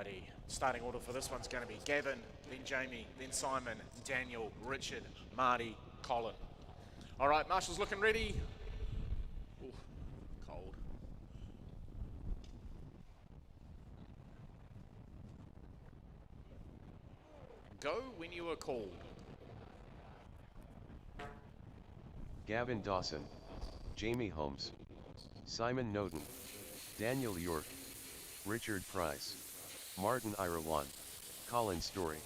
Alrighty, starting order for this one's going to be Gavin, then Jamie, then Simon, Daniel, Richard, Marty, Colin. Alright, Marshall's looking ready. Ooh, cold. Go when you are called. Gavin Dawson, Jamie Holmes, Simon Noden, Daniel York, Richard Price, Martin Irawan, Colin Story.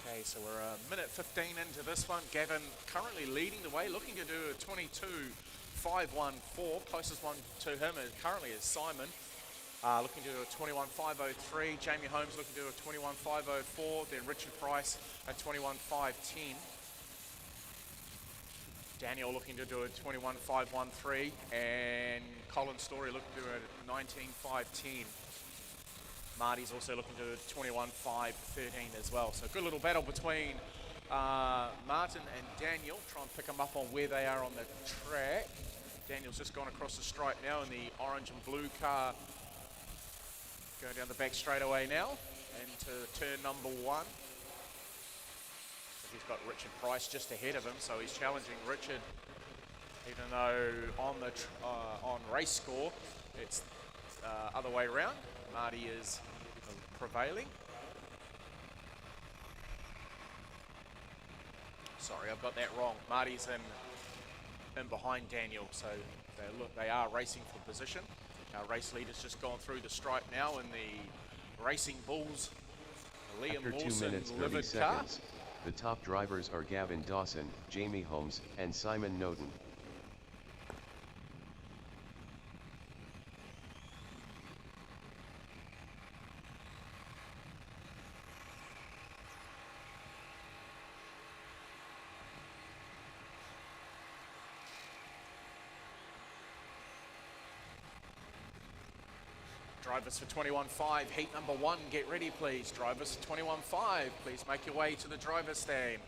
Okay, so we're a minute 15 into this one. Gavin currently leading the way, looking to do a 22.514. Closest one to him currently is Simon, looking to do a 21.503. Jamie Holmes looking to do a 21.504. Then Richard Price at 21.510. Daniel looking to do a 21.513. And Colin Story looking to do a 19.510. Marty's also looking to do 21.513 as well. So good little battle between Martin and Daniel. Try and pick them up on where they are on the track. Daniel's just gone across the stripe now in the orange and blue car. Going down the back straightaway now into turn number 1. So he's got Richard Price just ahead of him. So he's challenging Richard, even though on the on race score it's other way around. Marty is prevailing. Sorry, I've got that wrong. Marty's in behind Daniel, so they are racing for position. Our race leader's just gone through the stripe now in the Racing Bulls Liam After 2 Mawson minutes 30 livered seconds, car. the top drivers are Gavin Dawson, Jamie Holmes, and Simon Noden. Drivers for 21.5, heat number 1, get ready please. Drivers for 21.5, please make your way to the driver's stand.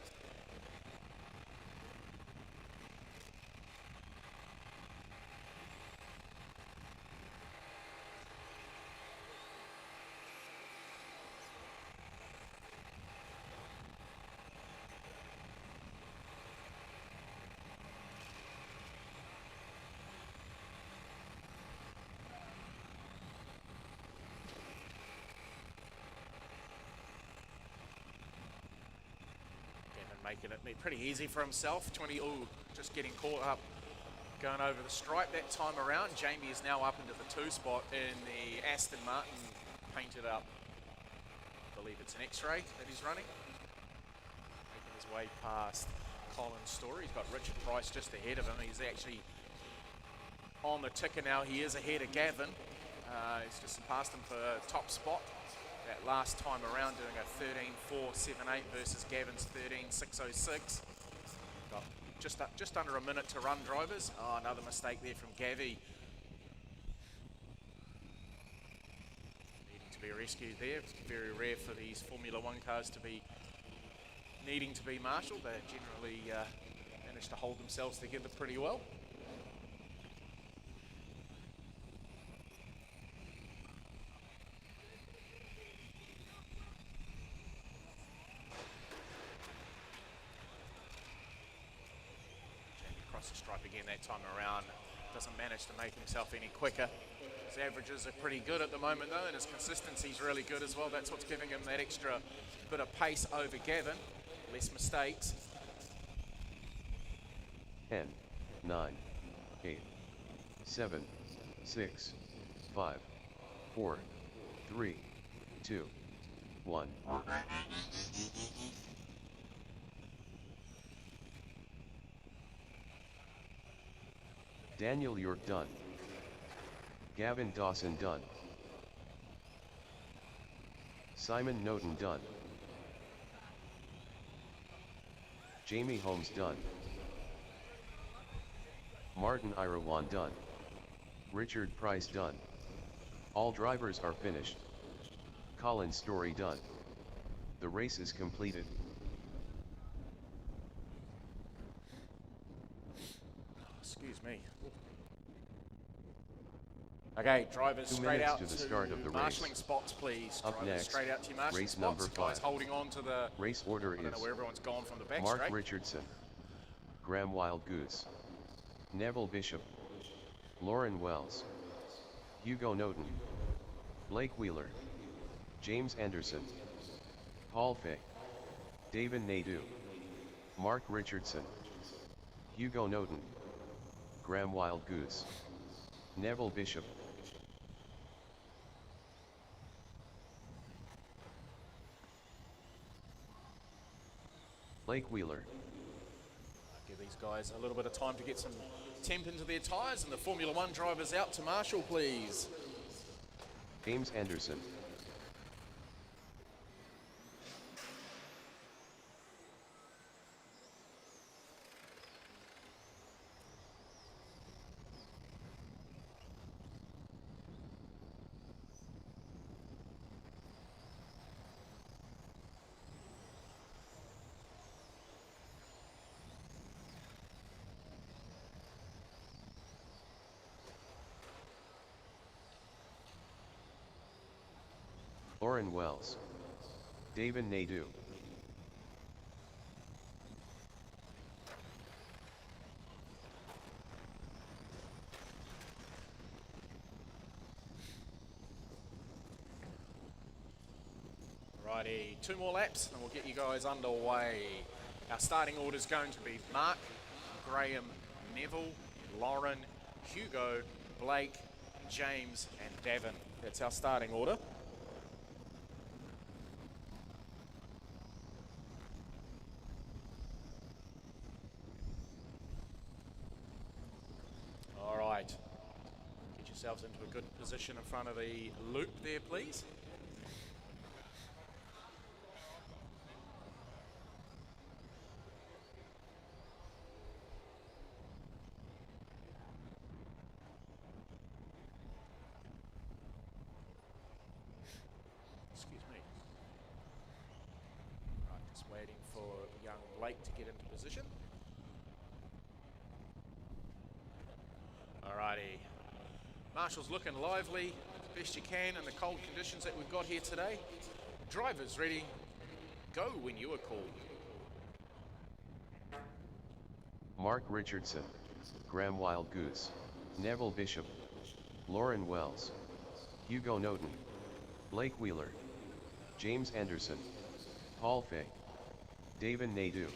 Making it pretty easy for himself. Just getting caught up going over the stripe that time around. Jamie is now up into the 2 spot in the Aston Martin painted up. I believe it's an X-ray that he's running. Making his way past Colin Story. He's got Richard Price just ahead of him. He's actually on the ticker now. He is ahead of Gavin. He's just past him for top spot. That last time around doing a 13.478 versus Gavin's 13.606. Got just under a minute to run, drivers. Oh, another mistake there from Gavi. Needing to be rescued there. It's very rare for these Formula 1 cars to be needing to be marshalled. They generally manage to hold themselves together pretty well. Across the stripe again that time around. doesn't manage to make himself any quicker. His averages are pretty good at the moment though, and his consistency's really good as well. That's what's giving him that extra bit of pace over Gavin. Less mistakes. 10, 9, 8, 7, 6, 5, 4, 3, 2, 1. Daniel York done. Gavin Dawson done. Simon Noten done. Jamie Holmes done. Martin Irawan done. Richard Price done. All drivers are finished. Colin Story done. The race is completed. Excuse me. Okay, drivers 2 straight minutes out to the start of the marshalling race. spots, please. Up Drivers next, straight out to your marshalling race spots. number Guys 5. holding on to the Race order I don't know is where everyone's gone from the back Mark straight. Richardson, Graham Wild Goose, Neville Bishop, Lauren Wells, Hugo Noten, Blake Wheeler, James Anderson, Paul Fay, David Nadeau, Mark Richardson, Hugo Noten, Graham Wild Goose, Neville Bishop. Blake Wheeler. Give these guys a little bit of time to get some temp into their tyres, and the Formula One drivers out to marshal, please. James Anderson. Lauren Wells. David Nadeau. Righty, 2 more laps and we'll get you guys underway. Our starting order is going to be Mark, Graham, Neville, Lauren, Hugo, Blake, James and Davin. That's our starting order. All right, get yourselves into a good position in front of the loop there, please. Excuse me. Right, just waiting for young Blake to get into position. Alrighty. Marshall's looking lively, best you can in the cold conditions that we've got here today. Drivers ready, go when you are called. Mark Richardson, Graham Wild Goose, Neville Bishop, Lauren Wells, Hugo Noten, Blake Wheeler, James Anderson, Paul Fay, David Nadeau.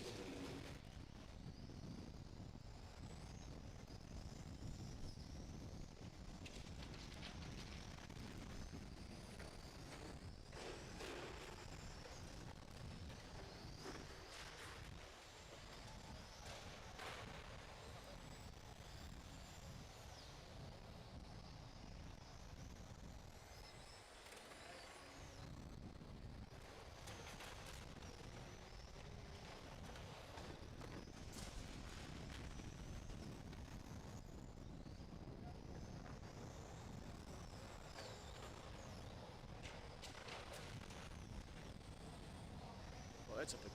Well, that's a big.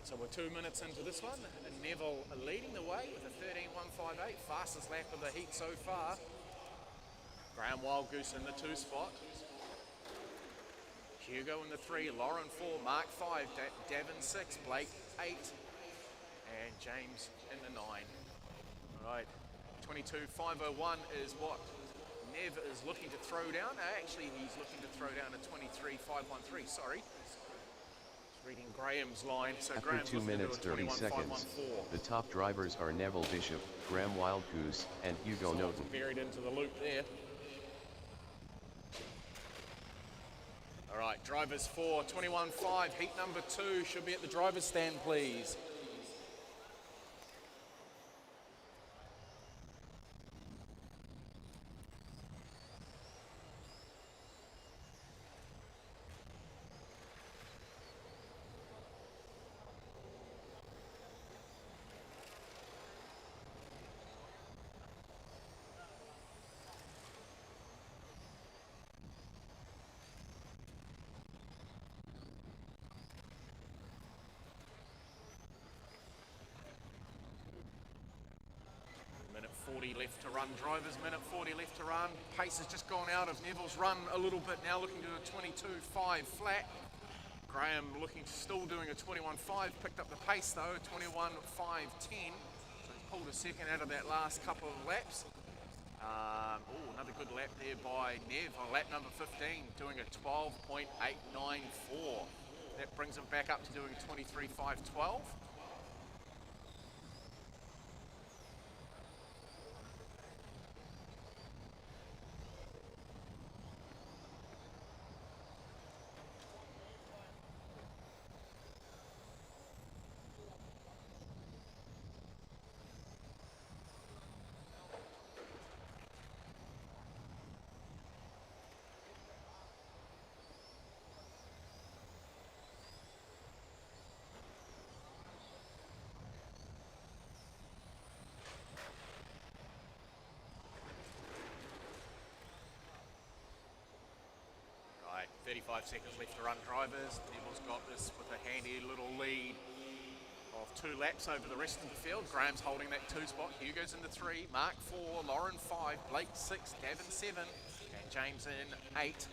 Right, so we're 2 minutes into this one, and Neville leading the way with a 13.158, fastest lap of the heat so far. Graham Wildgoose in the 2 spot. Hugo in the 3, Lauren 4, Mark 5, Davin 6, Blake 8, and James in the 9. All right, 22.501 is what Nev is looking to throw down. Actually, he's looking to throw down a 23.513, sorry. Reading Graham's line, so After Graham's 2 minutes 30 seconds, 21.514. the top drivers are Neville Bishop, Graham Wildgoose, and Hugo Noten. Buried into the loop there. All right, drivers 4, 21.5, heat number 2 should be at the driver's stand, please. Minute 40 left to run, drivers, minute 40 left to run. Pace has just gone out of Neville's run a little bit now, looking to a 22.5 flat. Graham still doing a 21.5, picked up the pace though, 21.510. So he's pulled a second out of that last couple of laps. Another good lap there by Nev on lap number 15, doing a 12.894. That brings him back up to doing 23.512. Right, 35 seconds left to run, drivers. Neville's got this with a handy little lead of 2 laps over the rest of the field. Graham's holding that 2 spot. Hugo's in the 3, Mark 4, Lauren 5, Blake 6, Davin 7, and James in 8.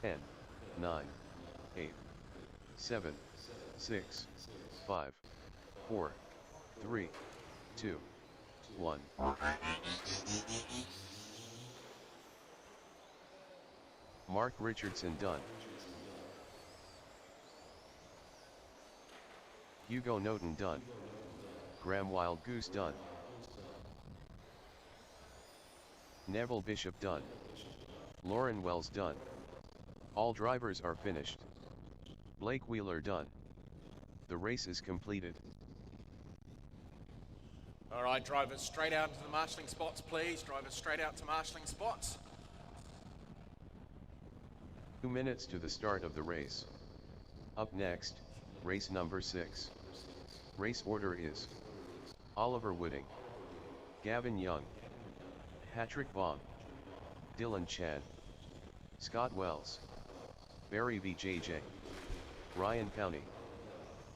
Ten, 9, 8, 7, 6, 5, 4, 3, 2, 1. Mark Richardson done. Hugo Noten done. Graham Wildgoose done. Neville Bishop done. Lauren Wells done. All drivers are finished. Blake Wheeler done. The race is completed. All right, drivers straight out to the marshalling spots, please. Drivers straight out to marshalling spots. 2 minutes to the start of the race. Up next, race number 6. Race order is Oliver Wooding, Gavin Young, Patrick Vaughan, Dylan Chan, Scott Wells, Barry VJJ, Ryan Powney,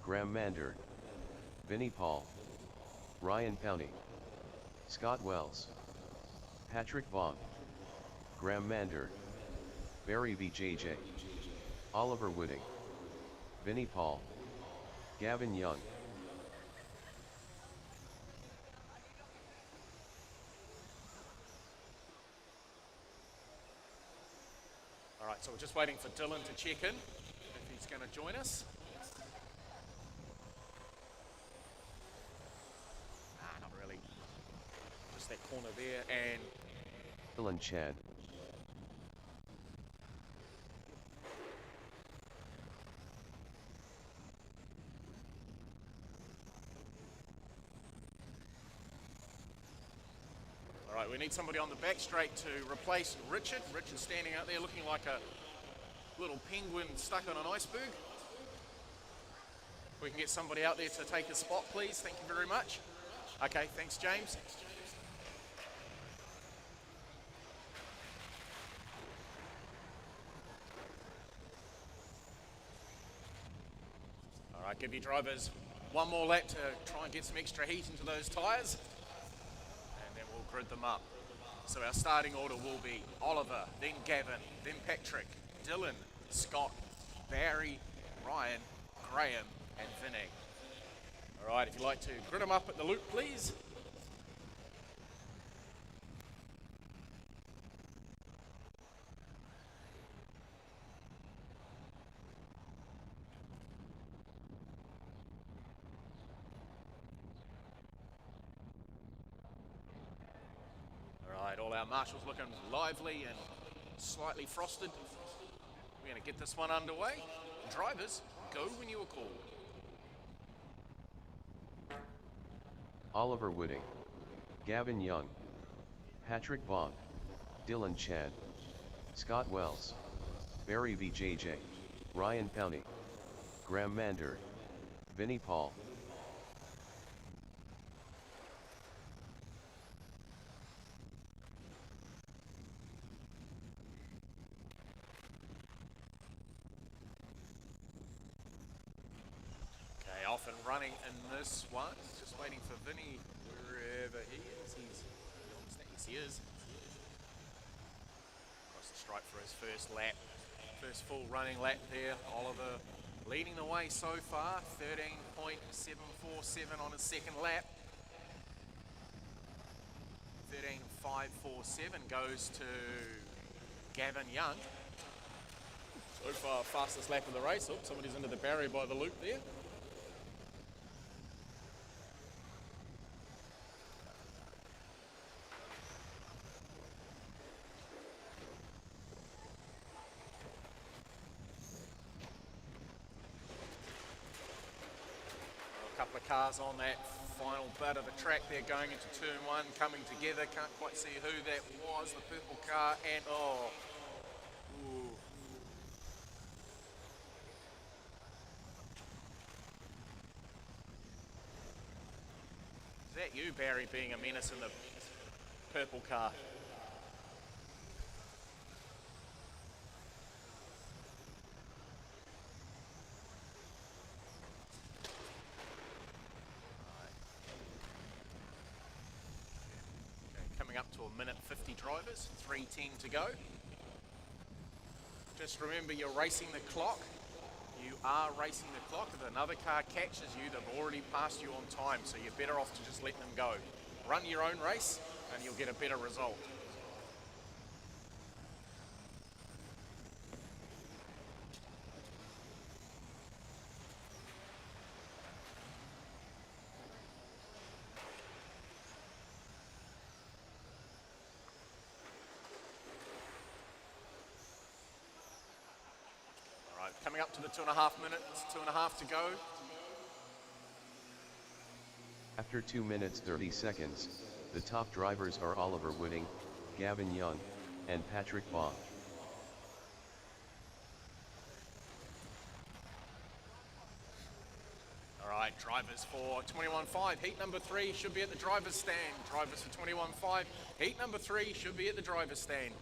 Graham Mander, Vinnie Paul, Ryan Powney, Scott Wells, Patrick Vaughan, Graham Mander, Barry VJJ, Oliver Wooding, Vinnie Paul, Gavin Young. All right, so we're just waiting for Dylan to check in, if he's going to join us. Not really. Just that corner there, and Dylan Chan. all right, we need somebody on the back straight to replace Richard. Richard's standing out there looking like a little penguin stuck on an iceberg. We can get somebody out there to take his spot, please. Thank you very much. Okay, thanks, James. Right, give your drivers one more lap to try and get some extra heat into those tyres, and then we'll grid them up. So our starting order will be Oliver, then Gavin, then Patrick, Dylan, Scott, Barry, Ryan, Graham, and Vinny. All right, if you'd like to grid them up at the loop, please. All right, all our marshals looking lively and slightly frosted. We're going to get this one underway. Drivers, go when you are called. Oliver Wooding, Gavin Young, Patrick Vaughn, Dylan Chan, Scott Wells, Barry VJJ, Ryan Powney, Graham Mander, Vinnie Paul. Okay, off and running in this one. Just waiting for Vinny wherever he is. Yes, he is. Across the stripe for his first lap. First full running lap there. Oliver leading the way so far. 13.747 on his second lap. 13.547 goes to Gavin Young. So far, fastest lap of the race. Oh, somebody's into the barrier by the loop there. A couple of cars on that final bit of the track there going into turn one, coming together. Can't quite see who that was. The purple car and ooh. Is that you, Barry, being a menace in the purple car? Coming up to a minute 50 drivers, 3:10 to go. Just remember, you're racing the clock. You are racing the clock. If another car catches you, they've already passed you on time, so you're better off to just let them go. Run your own race and you'll get a better result. Coming up to the 2.5 minutes, 2.5 to go. After 2 minutes 30 seconds, the top drivers are Oliver Wooding, Gavin Young, and Patrick Vaughn. All right, drivers for 21.5, heat number 3 should be at the driver's stand. Drivers for 21.5, heat number 3 should be at the driver's stand.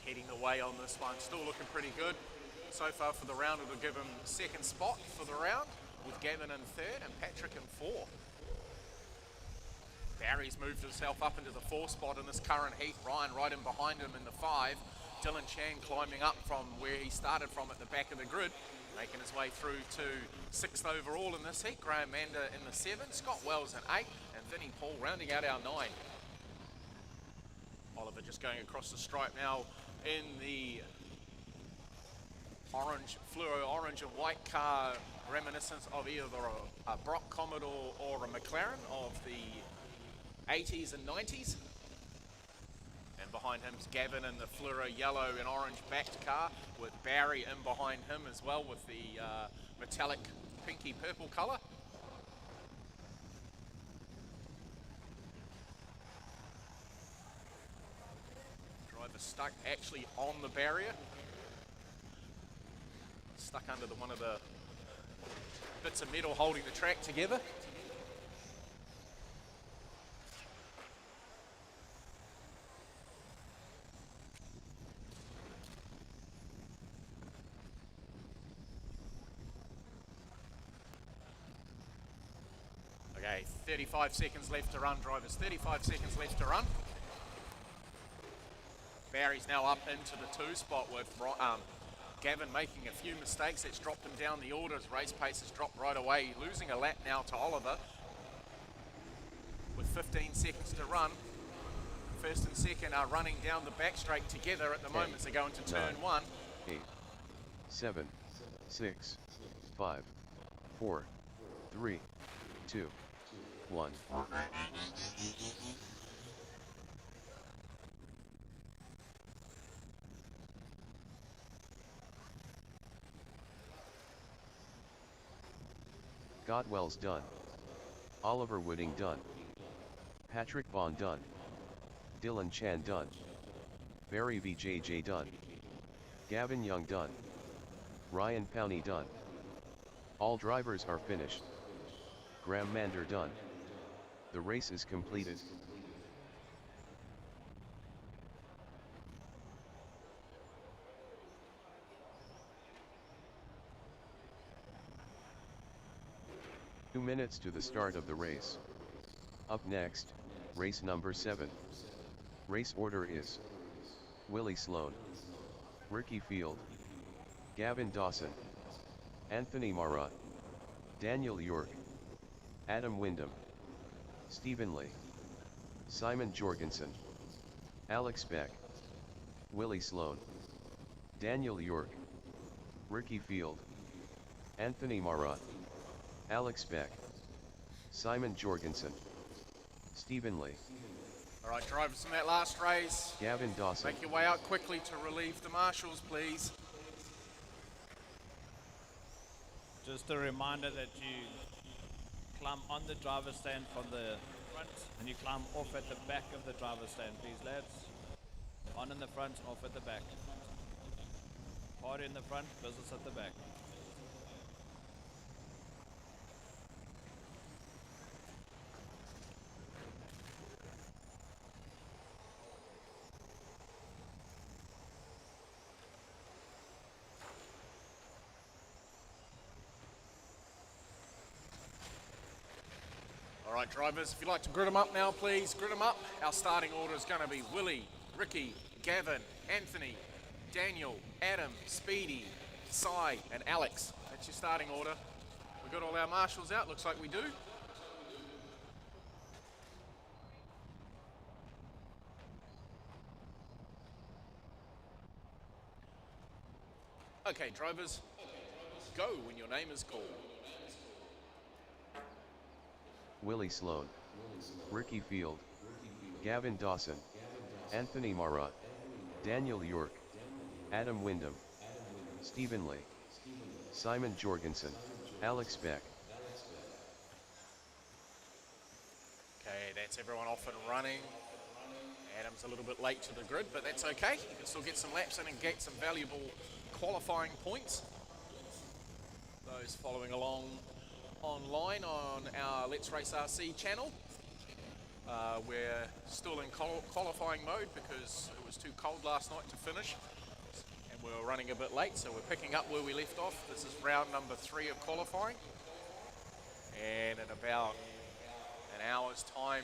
Heading the way on this one, still looking pretty good. So far for the round, it'll give him second spot for the round, with Gavin in third and Patrick in fourth. Barry's moved himself up into the 4 spot in this current heat. Ryan right in behind him in the 5. Dylan Chan climbing up from where he started from at the back of the grid, making his way through to 6th overall in this heat. Graham Mander in the 7, Scott Wells in 8, and Vinnie Paul rounding out our 9. Oliver just going across the stripe now in the orange, fluoro orange and white car, reminiscent of either a Brock Commodore or a McLaren of the 80s and 90s. And behind him is Gavin in the fluoro yellow and orange backed car, with Barry in behind him as well with the metallic pinky purple colour. Stuck actually on the barrier, stuck under one of the bits of metal holding the track together. Okay, 35 seconds left to run, drivers. 35 seconds left to run. Barry's now up into the 2 spot with Gavin making a few mistakes. That's dropped him down the order. His race pace has dropped right away. Losing a lap now to Oliver. With 15 seconds to run. First and second are running down the back straight together at the moment. They go into turn 1. 8, 7, 6, 5, 4, 3, 2, 1. Godwell's done. Oliver Wooding done. Patrick Vaughn done. Dylan Chan done. Barry VJJ done. Gavin Young done. Ryan Powney done. All drivers are finished. Graham Mander done. The race is completed. Two minutes to the start of the race. Up next, race number 7. Race order is Willie Sloan, Ricky Field, Gavin Dawson, Anthony Marat, Daniel York, Adam Wyndham, Stephen Lee, Simon Jorgensen, Alex Beck, Willie Sloan, Daniel York, Ricky Field, Anthony Marat, Alex Beck, Simon Jorgensen, Stephen Lee. All right, drivers in that last race. Gavin Dawson. Make your way out quickly to relieve the marshals, please. Just a reminder that you climb on the driver's stand from the front and you climb off at the back of the driver's stand, please, lads. On in the front, off at the back. Party in the front, business at the back. All right, drivers, if you'd like to grid them up now, please, grid them up. Our starting order is going to be Willie, Ricky, Gavin, Anthony, Daniel, Adam, Speedy, Cy, and Alex. That's your starting order. We've got all our marshals out, looks like we do. Okay, drivers, go when your name is called. Willie Sloan, Ricky Field, Gavin Dawson, Anthony Marat, Daniel York, Adam Wyndham, Stephen Lee, Simon Jorgensen, Alex Beck. Okay, that's everyone off and running. Adam's a little bit late to the grid, but that's okay. You can still get some laps in and get some valuable qualifying points. Those following along online on our Let's Race RC channel. We're still in qualifying mode because it was too cold last night to finish and we were running a bit late, so we're picking up where we left off. This is round number 3 of qualifying, and in about an hour's time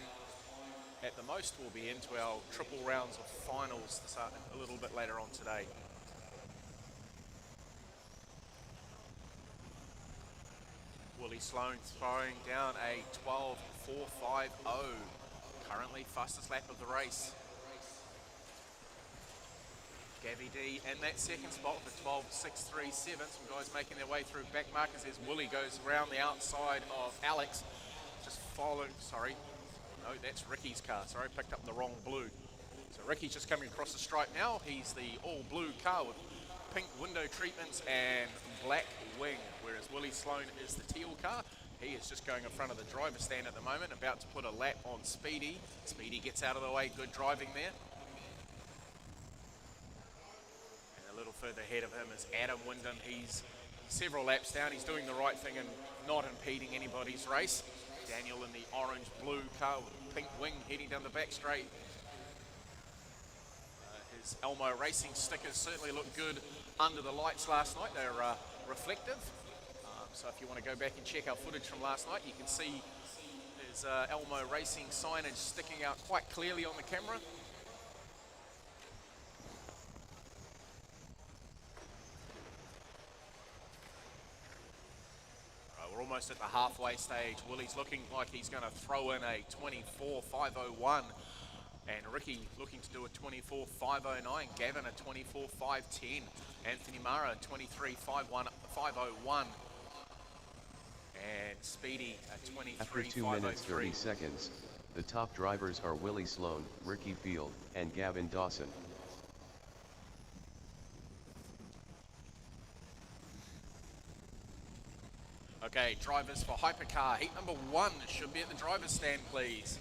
at the most we'll be into our triple rounds of finals a little bit later on today. Willie Sloan throwing down a 12.450, currently fastest lap of the race. Gavy D in that second spot with a 12.637. Some guys making their way through back markers as Willie goes around the outside of Alex. Just following, sorry, no, that's Ricky's car. Sorry, picked up the wrong blue. So Ricky's just coming across the stripe now. He's the all blue car with pink window treatments and black wing, whereas Willie Sloan is the teal car. He is just going in front of the driver's stand at the moment, about to put a lap on Speedy. Speedy gets out of the way, good driving there. And a little further ahead of him is Adam Wyndham. He's several laps down. He's doing the right thing and not impeding anybody's race. Daniel in the orange-blue car with pink wing heading down the back straight. His Elmo Racing stickers certainly look good under the lights last night. They're reflective. So if you want to go back and check our footage from last night, you can see his Elmo Racing signage sticking out quite clearly on the camera. We're almost at the halfway stage. Willie's looking like he's going to throw in a 24.501. And Ricky looking to do a 24.509. Gavin a 24.510. Anthony Mara 23.501. And Speedy a 23.503. After 2 minutes 30 seconds, the top drivers are Willie Sloan, Ricky Field, and Gavin Dawson. Okay, drivers for HyperCar. Heat number 1 should be at the driver's stand, please.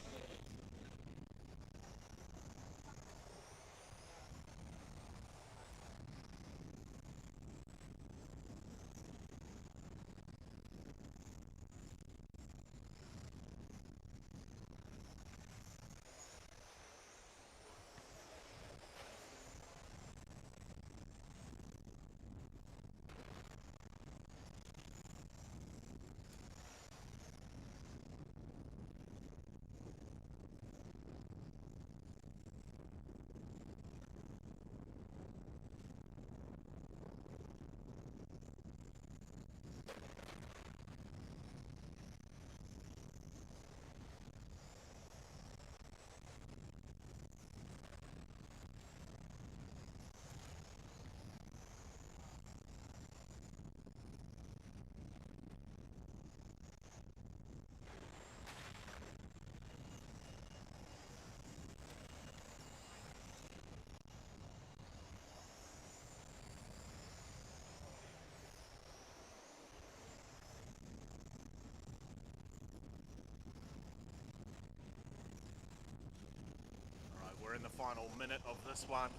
We're in the final minute of this one.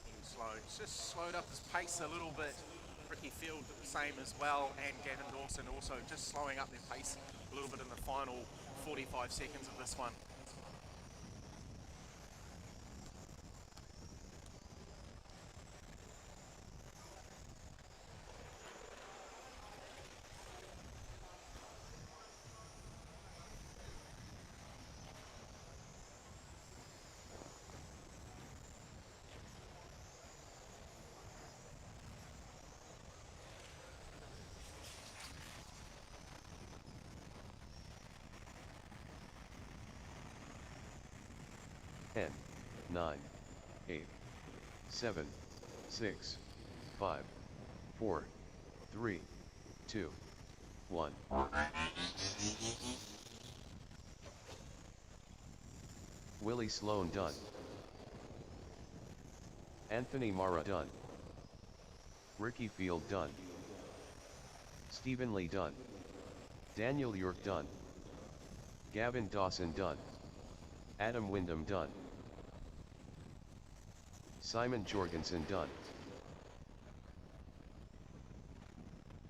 He's just slowed up his pace a little bit. Ricky Field the same as well, and Gavin Dawson also just slowing up their pace a little bit in the final 45 seconds of this one. Ten, 9, 8, 7, 6, 5, 4, 3, 2, 1. Willie Sloan done. Anthony Mara done. Ricky Field done. Stephen Lee done. Daniel York done. Gavin Dawson done. Adam Wyndham done. Simon Jorgensen done.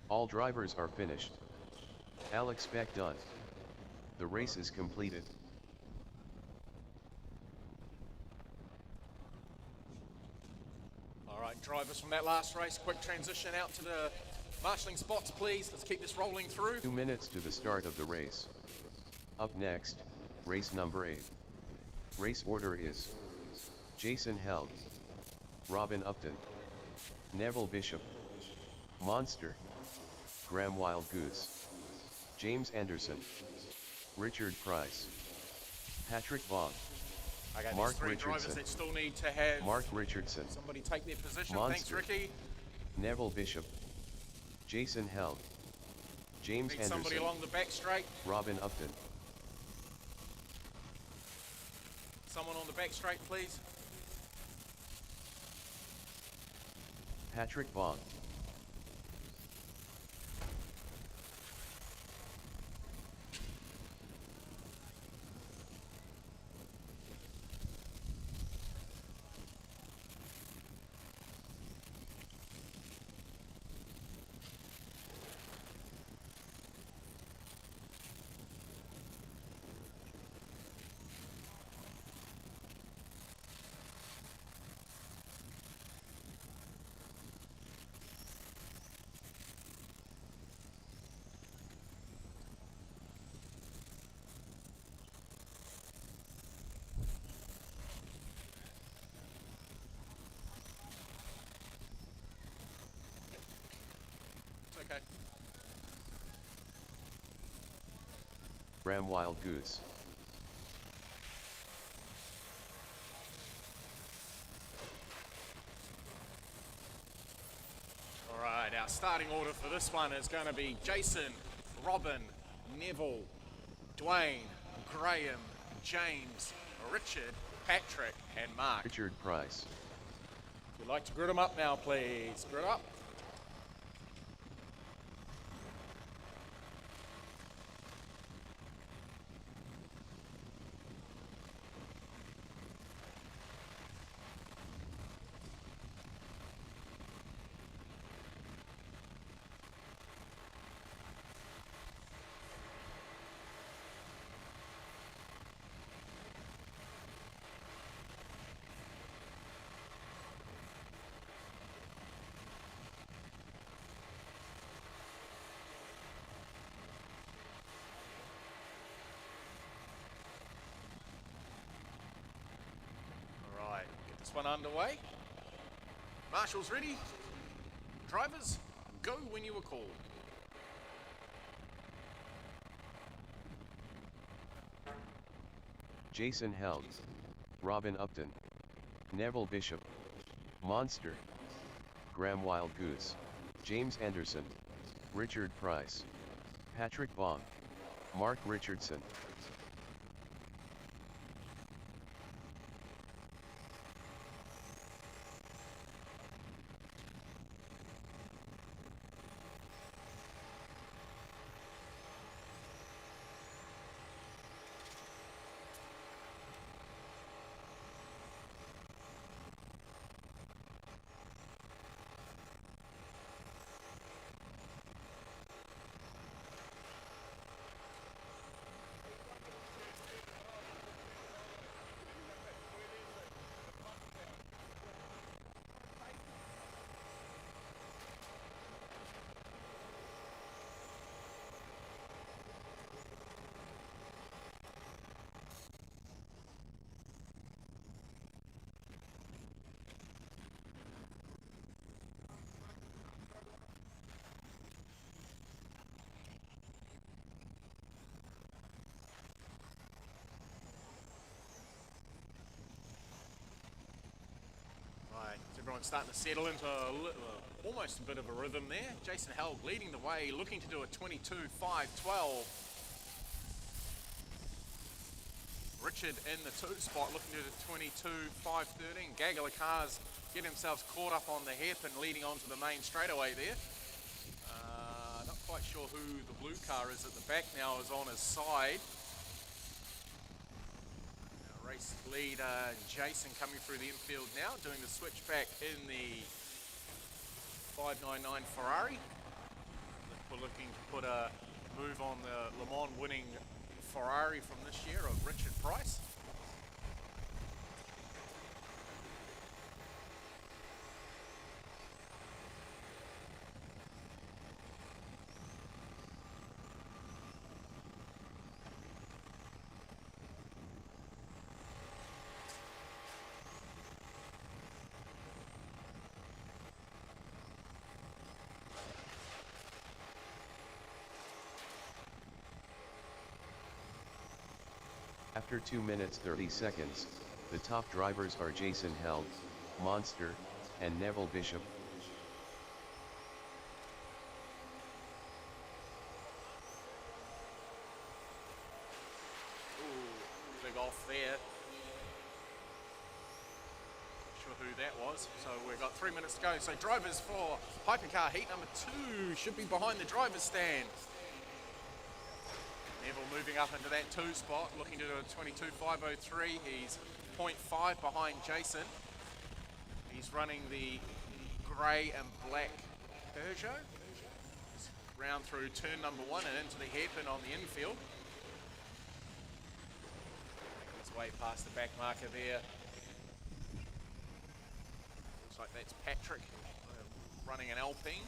All drivers are finished. Alex Beck done. The race is completed. All right, drivers from that last race, quick transition out to the marshalling spots, please. Let's keep this rolling through. 2 minutes to the start of the race. Up next, race number 8. Race order is Jason Held, Robin Upton, Neville Bishop, Monster, Graham Wild Goose, James Anderson, Richard Price, Patrick Vaughn, Mark three drivers Richardson, that still need to have Mark Richardson, somebody take their position. Monster. Thanks, Ricky. Neville Bishop, Jason Held, James Need somebody Anderson, along the back straight. Robin Upton, Someone on the back straight, please. Patrick Vaughn, Okay. Ram Wild Goose. All right, our starting order for this one is going to be Jason, Robin, Neville, Dwayne, Graham, James, Richard, Patrick, and Mark. Richard Price. If you'd like to grid them up now, please. Grid up. This one underway. Marshall's ready. Drivers, go when you are called. Jason Held. Robin Upton. Neville Bishop. Monster. Graham Wild Goose. James Anderson. Richard Price. Patrick Vaughn. Mark Richardson. Everyone's starting to settle into almost a bit of a rhythm there. Jason Held leading the way, looking to do a 22.512. Richard in the 2 spot, looking to do a 22.513. Gaggle of cars get themselves caught up on the hairpin, leading onto the main straightaway there. Not quite sure who the blue car is at the back now, is on his side. Race leader Jason coming through the infield now, doing the switchback in the 599 Ferrari. We're looking to put a move on the Le Mans winning Ferrari from this year of Richard Price. After 2 minutes 30 seconds, the top drivers are Jason Held, Monster, and Neville Bishop. Ooh, big off there. Not sure who that was. So we've got 3 minutes to go. So drivers for HyperCar heat number 2 should be behind the driver's stand. Neville moving up into that 2 spot, looking to do a 22.503. He's 0.5 behind Jason. He's running the grey and black Peugeot. He's round through turn number 1 and into the hairpin on the infield. His way past the back marker there. Looks like that's Patrick running an Alpine.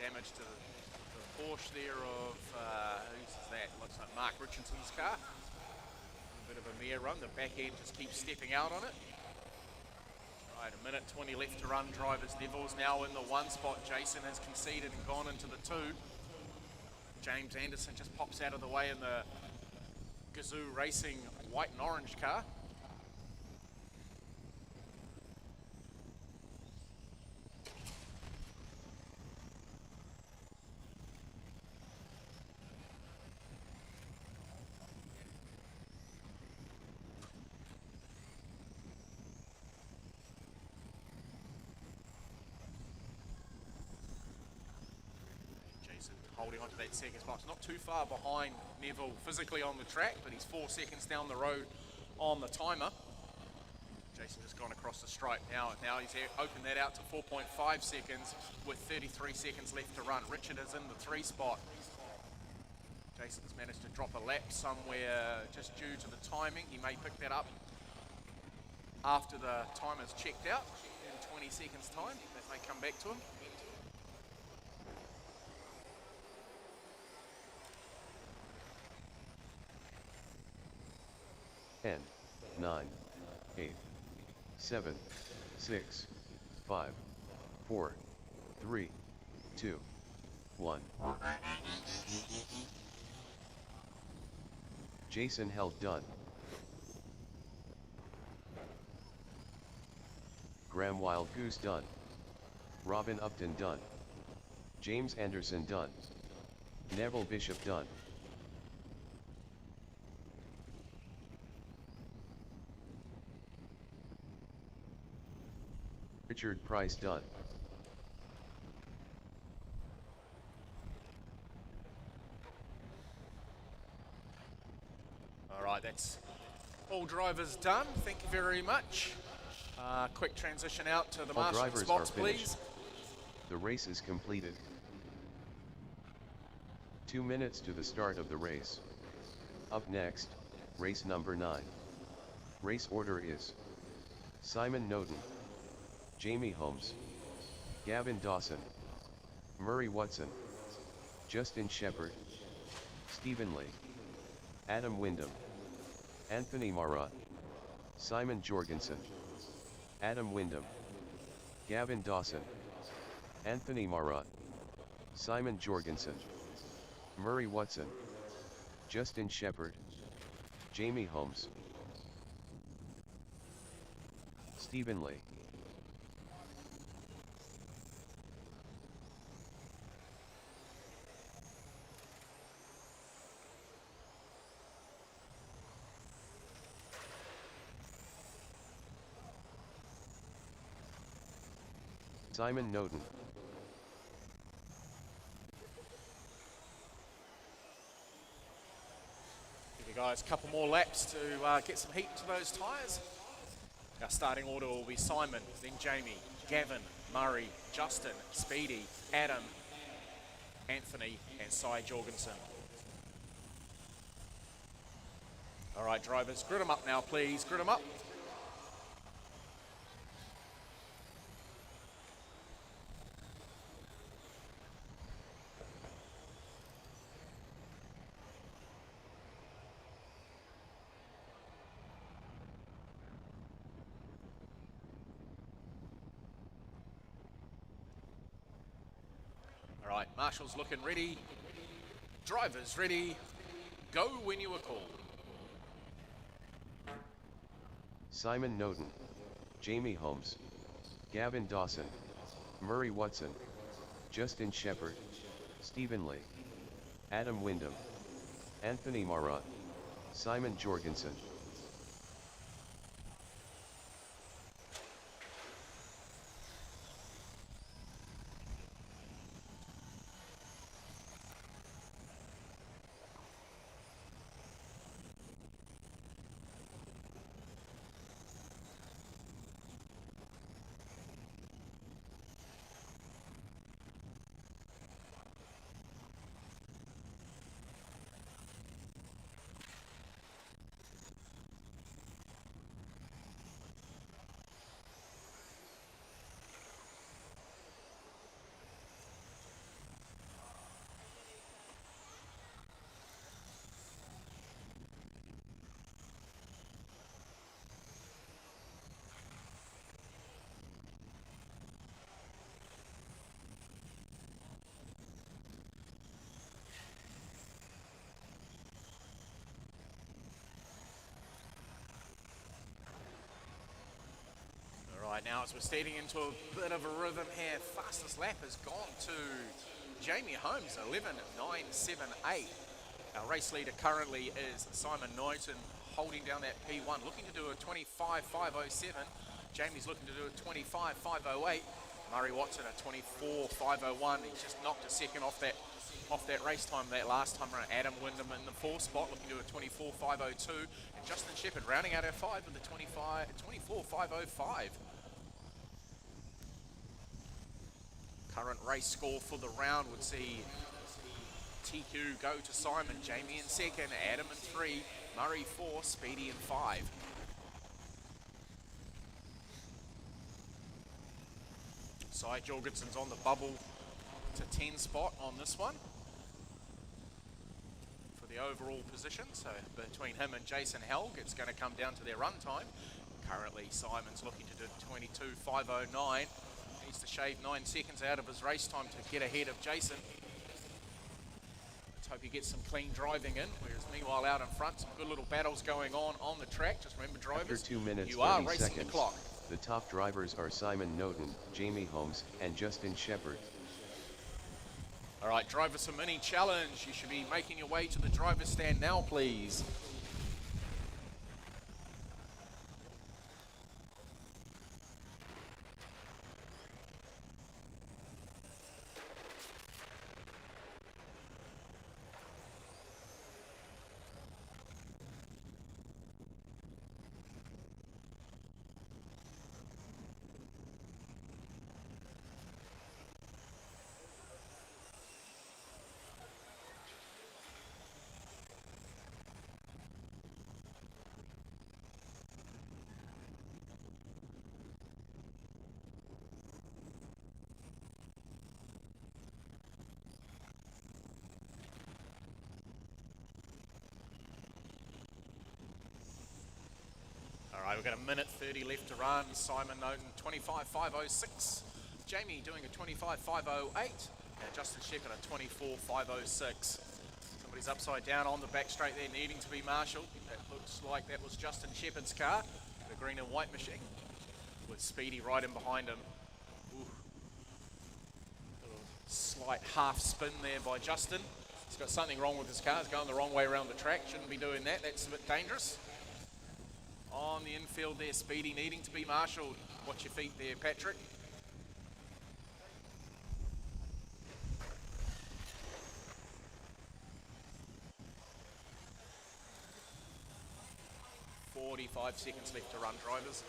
Damage to the Porsche there of, who's that? Looks like Mark Richardson's car. A bit of a mere run, the back end just keeps stepping out on it. Right, a minute 20 left to run, drivers. Neville's now in the one spot. Jason has conceded and gone into the two. James Anderson just pops out of the way in the Gazoo Racing white and orange car. Holding onto that second spot. It's not too far behind Neville physically on the track, but he's 4 seconds down the road on the timer. Jason just gone across the stripe now. Now he's opened that out to 4.5 seconds with 33 seconds left to run. Richard is in the 3 spot. Jason's managed to drop a lap somewhere just due to the timing. He may pick that up after the timer's checked out in 20 seconds time. That may come back to him. 10, 9, 8, 7, 6, 5, 4, 3, 2, 1. Jason Held done. Graham Wild Goose done. Robin Upton done. James Anderson done. Neville Bishop done. Richard Price done. All right, that's all drivers done. Thank you very much. Quick transition out to the All marshal drivers spots, are finished. please. The race is completed. 2 minutes to the start of the race. Up next, race number 9. Race order is Simon Noden, Jamie Holmes, Gavin Dawson, Murray Watson, Justin Shepard, Stephen Lee, Adam Wyndham, Anthony Marat, Simon Jorgensen, Adam Wyndham, Gavin Dawson, Anthony Marat, Simon Jorgensen, Murray Watson, Justin Shepard, Jamie Holmes, Stephen Lee. Simon Noden. Give you guys a couple more laps to get some heat to those tyres. Our starting order will be Simon, then Jamie, Gavin, Murray, Justin, Speedy, Adam, Anthony, and Cy Jorgensen. All right, drivers, grid them up now, please. Grid them up. All right, marshals looking ready. Drivers ready. Go when you are called. Simon Noden, Jamie Holmes, Gavin Dawson, Murray Watson, Justin Shepard, Stephen Lee, Adam Wyndham, Anthony Marat, Simon Jorgensen. Right now, as we're steering into a bit of a rhythm here, fastest lap has gone to Jamie Holmes, 11.978. Our race leader currently is Simon Knighton, holding down that P1, looking to do a 25.507. Jamie's looking to do a 25.508. Murray Watson a 24.501. He's just knocked a second off that race time that last time around. Adam Wyndham in the 4th spot, looking to do a 24.502. And Justin Shepherd rounding out our 5 with a 24.505. Current race score for the round would see TQ go to Simon, Jamie in 2nd, Adam in 3, Murray 4, Speedy in 5. Cy Jorgensen's on the bubble to 10 spot on this one for the overall position. So between him and Jason Helg, it's going to come down to their run time. Currently, Simon's looking to do 22.509. Needs to shave 9 seconds out of his race time to get ahead of Jason. Let's hope he gets some clean driving in. Whereas meanwhile out in front, some good little battles going on the track. Just remember, drivers, after 2 minutes, you are 30 racing seconds, the clock. the top drivers are Simon Knighton, Jamie Holmes, and Justin Shepherd. All right, drivers for mini challenge. You should be making your way to the driver's stand now, please. All right, we've got a minute 30 left to run. Simon Knighton, 25.506. Jamie doing a 25.508. And Justin Shepherd, a 24.506. Somebody's upside down on the back straight there, needing to be marshalled. That looks like that was Justin Shepherd's car, the green and white machine, with Speedy right in behind him. Ooh. Little slight half spin there by Justin. He's got something wrong with his car. He's going the wrong way around the track. Shouldn't be doing that. That's a bit dangerous. On the infield there, Speedy needing to be marshalled. Watch your feet there, Patrick. "45 seconds left to run, drivers."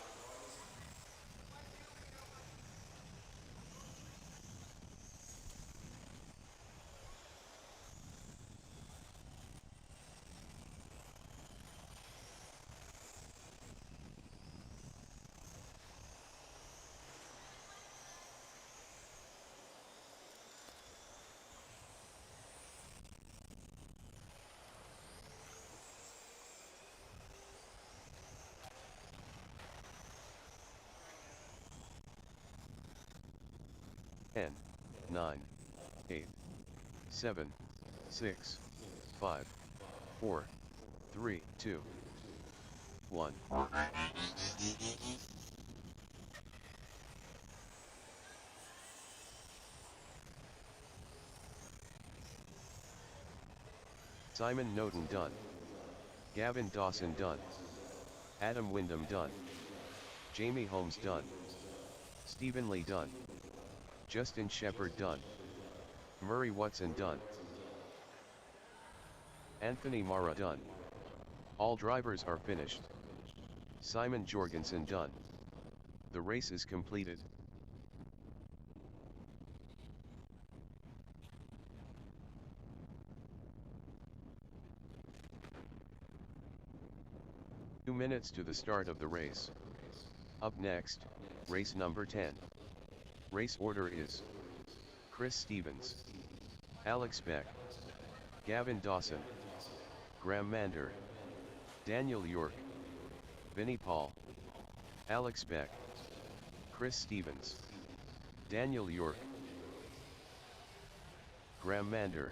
Ten, 9, 8, 7, 6, 5, 4, 3, 2, 1. Simon Knighton done. Gavin Dawson done. Adam Wyndham done. Jamie Holmes done. Stephen Lee done. Justin Shepherd done. Murray Watson done. Anthony Mara done. All drivers are finished. Simon Jorgensen done. The race is completed. Two minutes to the start of the race. Up next, race number 10. Race order is Chris Stevens, Alex Beck, Gavin Dawson, Graham Mander, Daniel York, Vinnie Paul, Alex Beck, Chris Stevens, Daniel York, Graham Mander.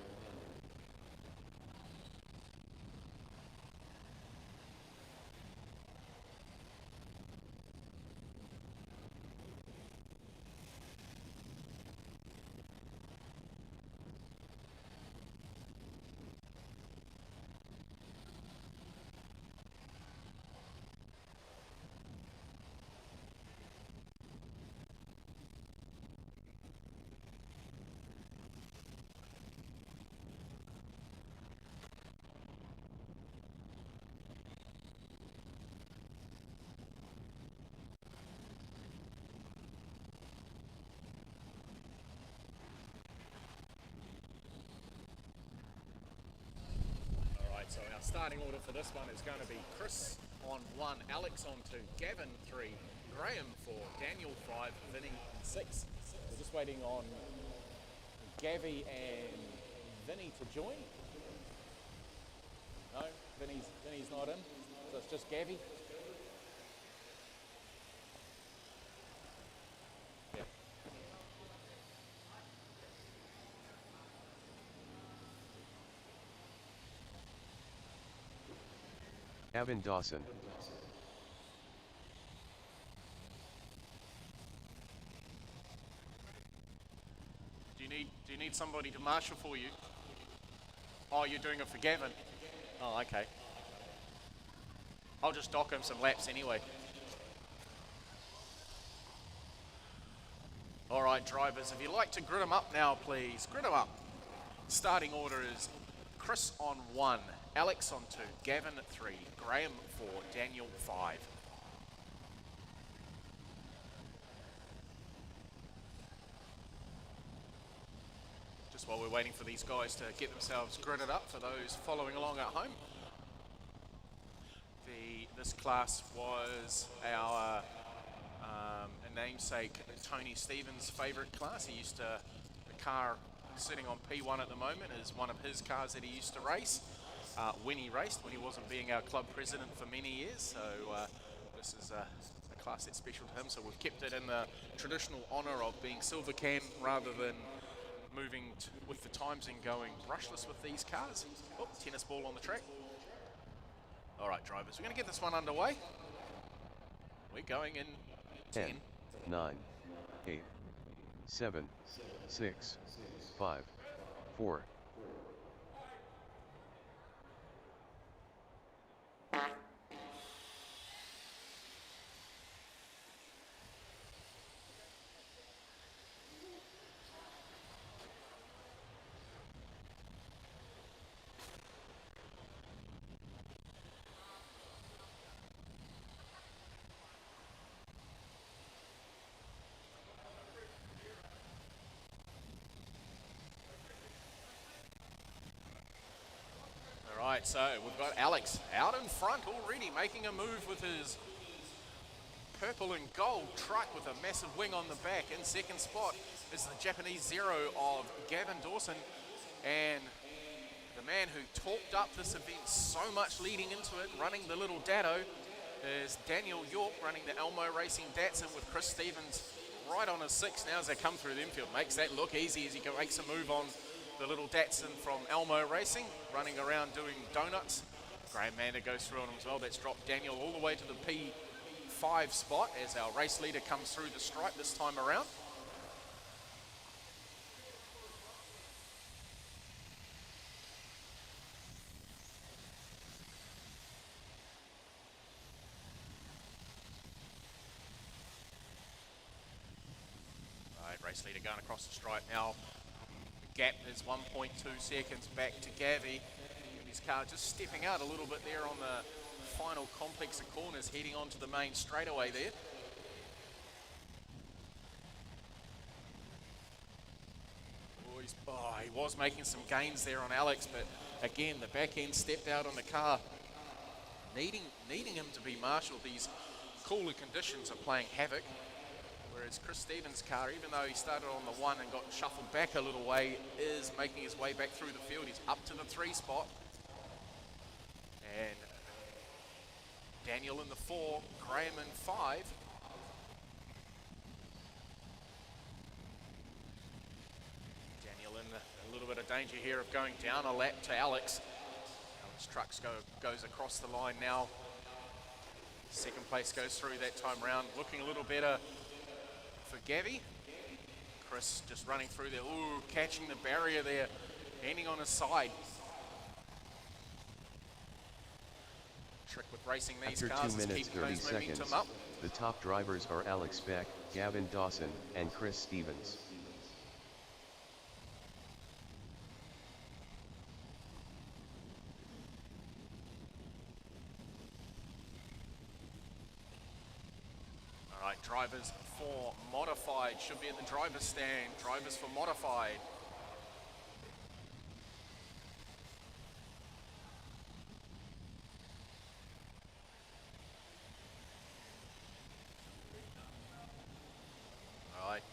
So our starting order for this one is going to be Chris on 1, Alex on 2, Gavin 3, Graham 4, Daniel 5, Vinny 6. We're just waiting on Gavi and Vinny to join. No, Vinny's not in, so it's just Gavi. Yeah. Gavin Dawson. Do you need somebody to marshal for you? Oh, you're doing it for Gavin? Oh, okay. I'll just dock him some laps anyway. All right, drivers, if you'd like to grid them up now, please. Grid them up. Starting order is Chris on 1, Alex on 2, Gavin at 3, Graham 4, Daniel 5. Just while we're waiting for these guys to get themselves gridded up for those following along at home. This class was our namesake Tony Stevens' favourite class. He used to, the car sitting on P1 at the moment is one of his cars that he used to race when he raced, when he wasn't being our club president for many years. So this is a class that's special to him. So we've kept it in the traditional honour of being silver can rather than moving with the times and going brushless with these cars. Oh, tennis ball on the track. All right, drivers, we're going to get this one underway. We're going in 10, 9, 8, 7, 6, 5, 4. Right, so we've got Alex out in front already, making a move with his purple and gold truck with a massive wing on the back. In second spot is the Japanese Zero of Gavin Dawson, and the man who talked up this event so much leading into it, running the little Datto, is Daniel York, running the Elmo Racing Datsun with Chris Stevens right on his 6 now as they come through the infield. Makes that look easy as he makes a move on the little Datsun from Elmo Racing, running around doing donuts. Graham Mander goes through on him as well. That's dropped Daniel all the way to the P5 spot as our race leader comes through the stripe this time around. All right, race leader going across the stripe now. Gap is 1.2 seconds back to Gavi. His car just stepping out a little bit there on the final complex of corners, heading onto the main straightaway there. He was making some gains there on Alex, but again, the back end stepped out on the car, needing him to be marshalled. These cooler conditions are playing havoc. Whereas Chris Stevens' car, even though he started on the 1 and got shuffled back a little way, is making his way back through the field. He's up to the 3 spot. And Daniel in the 4, Graham in 5. Daniel in a little bit of danger here of going down a lap to Alex. Alex's trucks goes across the line now. Second place goes through that time round, looking a little better for Gavi. Chris just running through there, catching the barrier there, ending on his side. Trick with racing these After cars 2 is minutes keeping 30 those momentum seconds, up. the top drivers are Alex Beck, Gavin Dawson, and Chris Stevens. All right, drivers for modified should be at the driver's stand. Drivers for modified.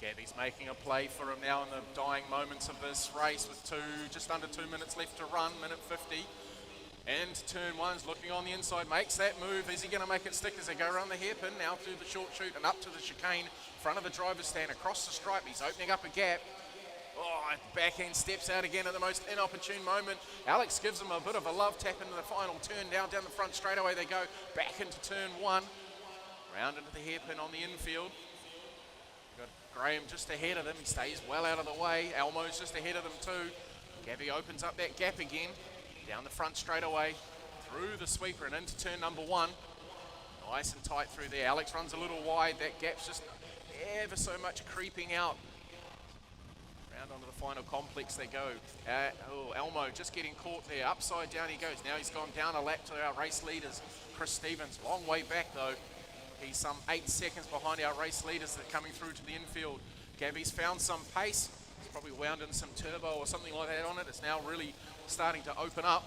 Gabby's making a play for him now in the dying moments of this race with just under 2 minutes left to run, minute 50. And turn one's looking on the inside, makes that move. Is he going to make it stick as they go around the hairpin? Now through the short chute and up to the chicane, front of the driver's stand, across the stripe. He's opening up a gap. Oh, backhand steps out again at the most inopportune moment. Alex gives him a bit of a love tap into the final turn. Down the front straightaway they go, back into turn one. Round into the hairpin on the infield. Got Graham just ahead of them. He stays well out of the way. Elmo's just ahead of them too. Gabby opens up that gap again. Down the front straightaway, through the sweeper and into turn number one. Nice and tight through there. Alex runs a little wide. That gap's just ever so much creeping out. Round onto the final complex they go. Elmo just getting caught there. Upside down he goes. Now he's gone down a lap to our race leaders. Chris Stevens, long way back though. He's some 8 seconds behind our race leaders that are coming through to the infield. Gabby's found some pace. He's probably wound in some turbo or something like that on it. It's now really starting to open up.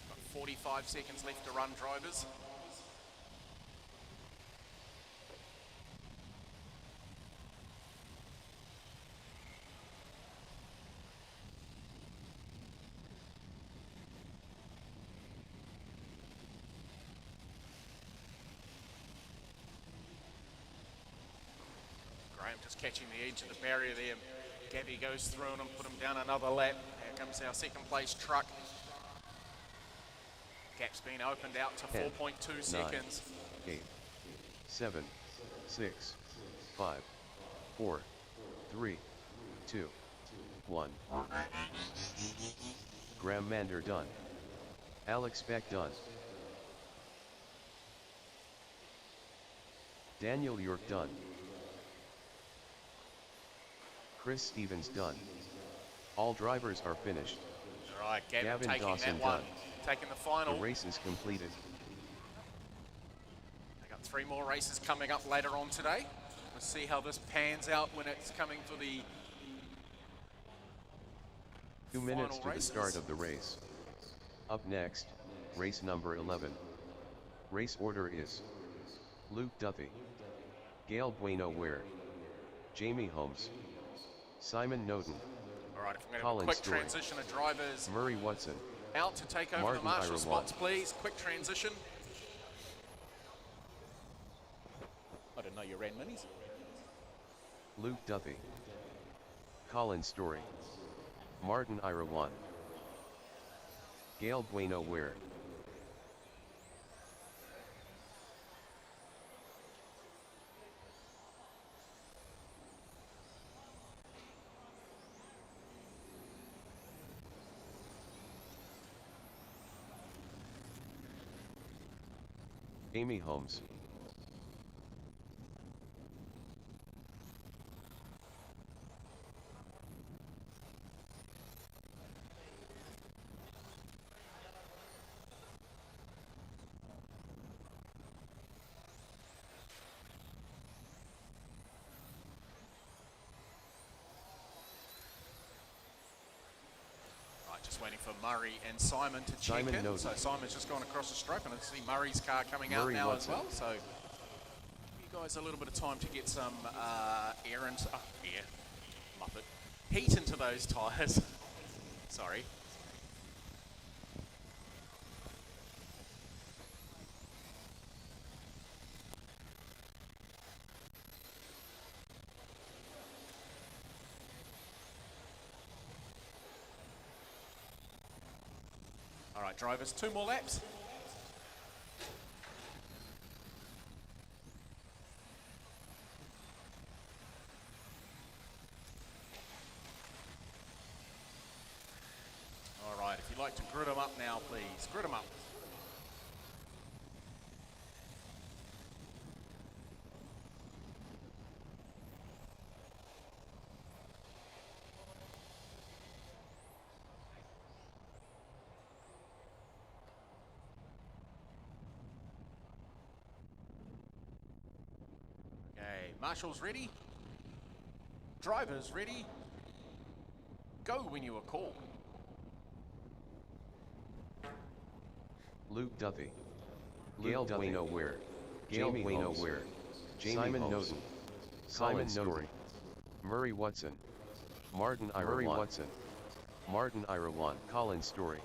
Got 45 seconds left to run, drivers. Just catching the edge of the barrier there. Gabby goes through and put him down another lap. Here comes our second place truck. Gap's been opened out to 4.2 seconds. 8, 7, 6, 5, 4, 3, 2, 1. Graham Mander done. Alex Beck done. Daniel York done. Chris Stevens done. All drivers are finished. All right, Gavin taking Dawson that one, done. taking the final. The race is completed. They got 3 more races coming up later on today. We'll see how this pans out when it's coming for the 2 minutes final to races. the start of the race. Up next, race number 11. Race order is Luke Duffy, Gail Bueno Ware, Jamie Holmes, Simon Noden. All right, if I'm going to have a Colin quick Story. transition of drivers Murray Watson, out to take over Martin the marshal Irawan. spots, please. Quick transition. I didn't know you ran minis. Luke Duffy, Colin Story, Martin Irawan, Gail Bueno Ware. Amy Holmes, Right, just waiting for Murray and Simon to check Simon in. Noden. So Simon's just gone across the stripe, and I see Murray's car coming Murray out now Watson. as well. So you guys a little bit of time to get some heat into those tyres. Sorry. All right, drivers, 2 more laps. All right, if you'd like to grid them up now, please. Grid them up. Okay, marshals ready. Drivers ready. Go when you are called. Luke Duffy, Gail Bueno Ware, Jamie Bueno Ware, Simon Noden, Simon Story, Murray Watson, Martin Irawan, Martin Irawan, Colin Story.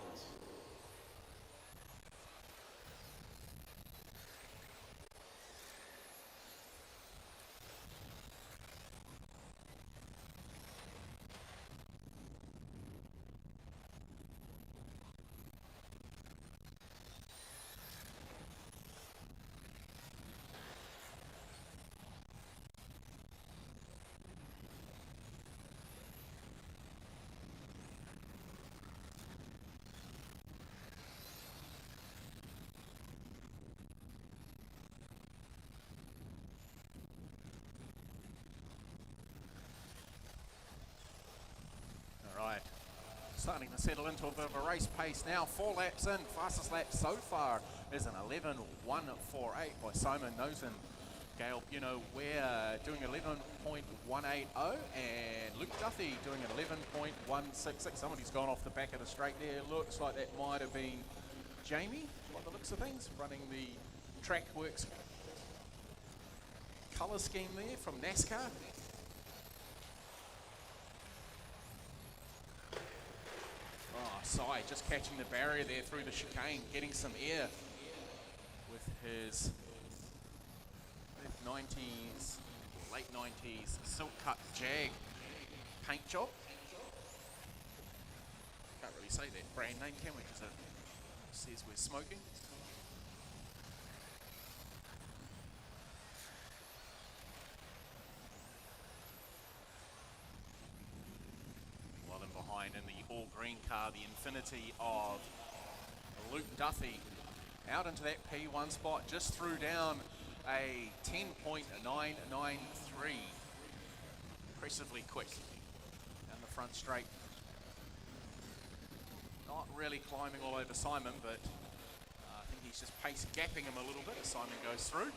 Alright, starting to settle into a bit of a race pace now. 4 laps in, fastest lap so far is an 11.148 by Simon Nosen. Gail, you know, we're doing 11.180 and Luke Duffy doing 11.166. Somebody's gone off the back of the straight there. Looks like that might have been Jamie, by the looks of things, running the TrackWorks colour scheme there from NASCAR. Oh, Sai just catching the barrier there through the chicane, getting some air with his mid-90s, late 90s silk cut Jag paint job. Can't really say that brand name, can we? Because it says we're smoking. Well, in behind in the all-green car, the Infinity of Luke Duffy out into that P1 spot, just threw down a 10.993. Impressively quick down the front straight. Not really climbing all over Simon, but I think he's just pace gapping him a little bit as Simon goes through.